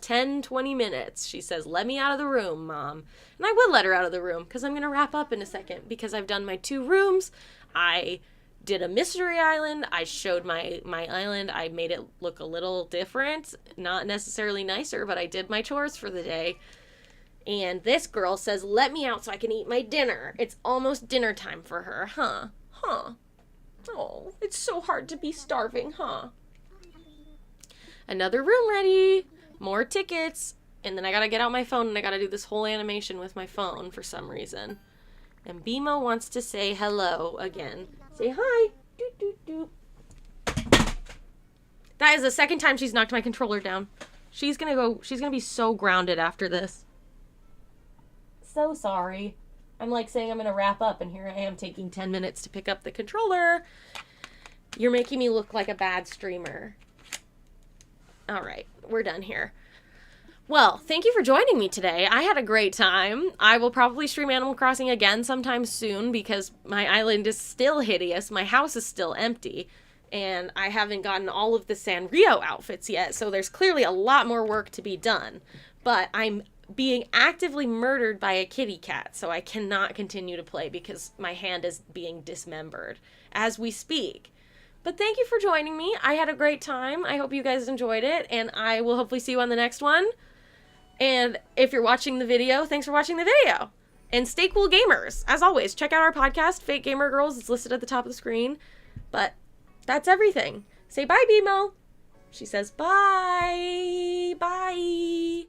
Speaker 1: 10, 20 minutes. She says, let me out of the room, Mom. And I will let her out of the room because I'm going to wrap up in a second because I've done my 2 rooms. I did a mystery island. I showed my island. I made it look a little different. Not necessarily nicer, but I did my chores for the day. And this girl says, let me out so I can eat my dinner. It's almost dinner time for her, huh? Oh, it's so hard to be starving, huh? Another room ready. More tickets. And then I gotta get out my phone and I gotta do this whole animation with my phone for some reason. And BMO wants to say hello again. Say hi. Doot, doot, doot. That is the second time she's knocked my controller down. She's gonna be so grounded after this. So sorry. I'm like saying I'm gonna wrap up and here I am taking 10 minutes to pick up the controller. You're making me look like a bad streamer. All right, we're done here. Well, thank you for joining me today. I had a great time. I will probably stream Animal Crossing again sometime soon because my island is still hideous. My house is still empty. And I haven't gotten all of the Sanrio outfits yet. So there's clearly a lot more work to be done. But I'm being actively murdered by a kitty cat. So I cannot continue to play because my hand is being dismembered as we speak. But thank you for joining me. I had a great time. I hope you guys enjoyed it. And I will hopefully see you on the next one. And if you're watching the video, thanks for watching the video. And stay cool, gamers. As always, check out our podcast, Fake Gamer Girls. It's listed at the top of the screen. But that's everything. Say bye, BMO. She says bye. Bye.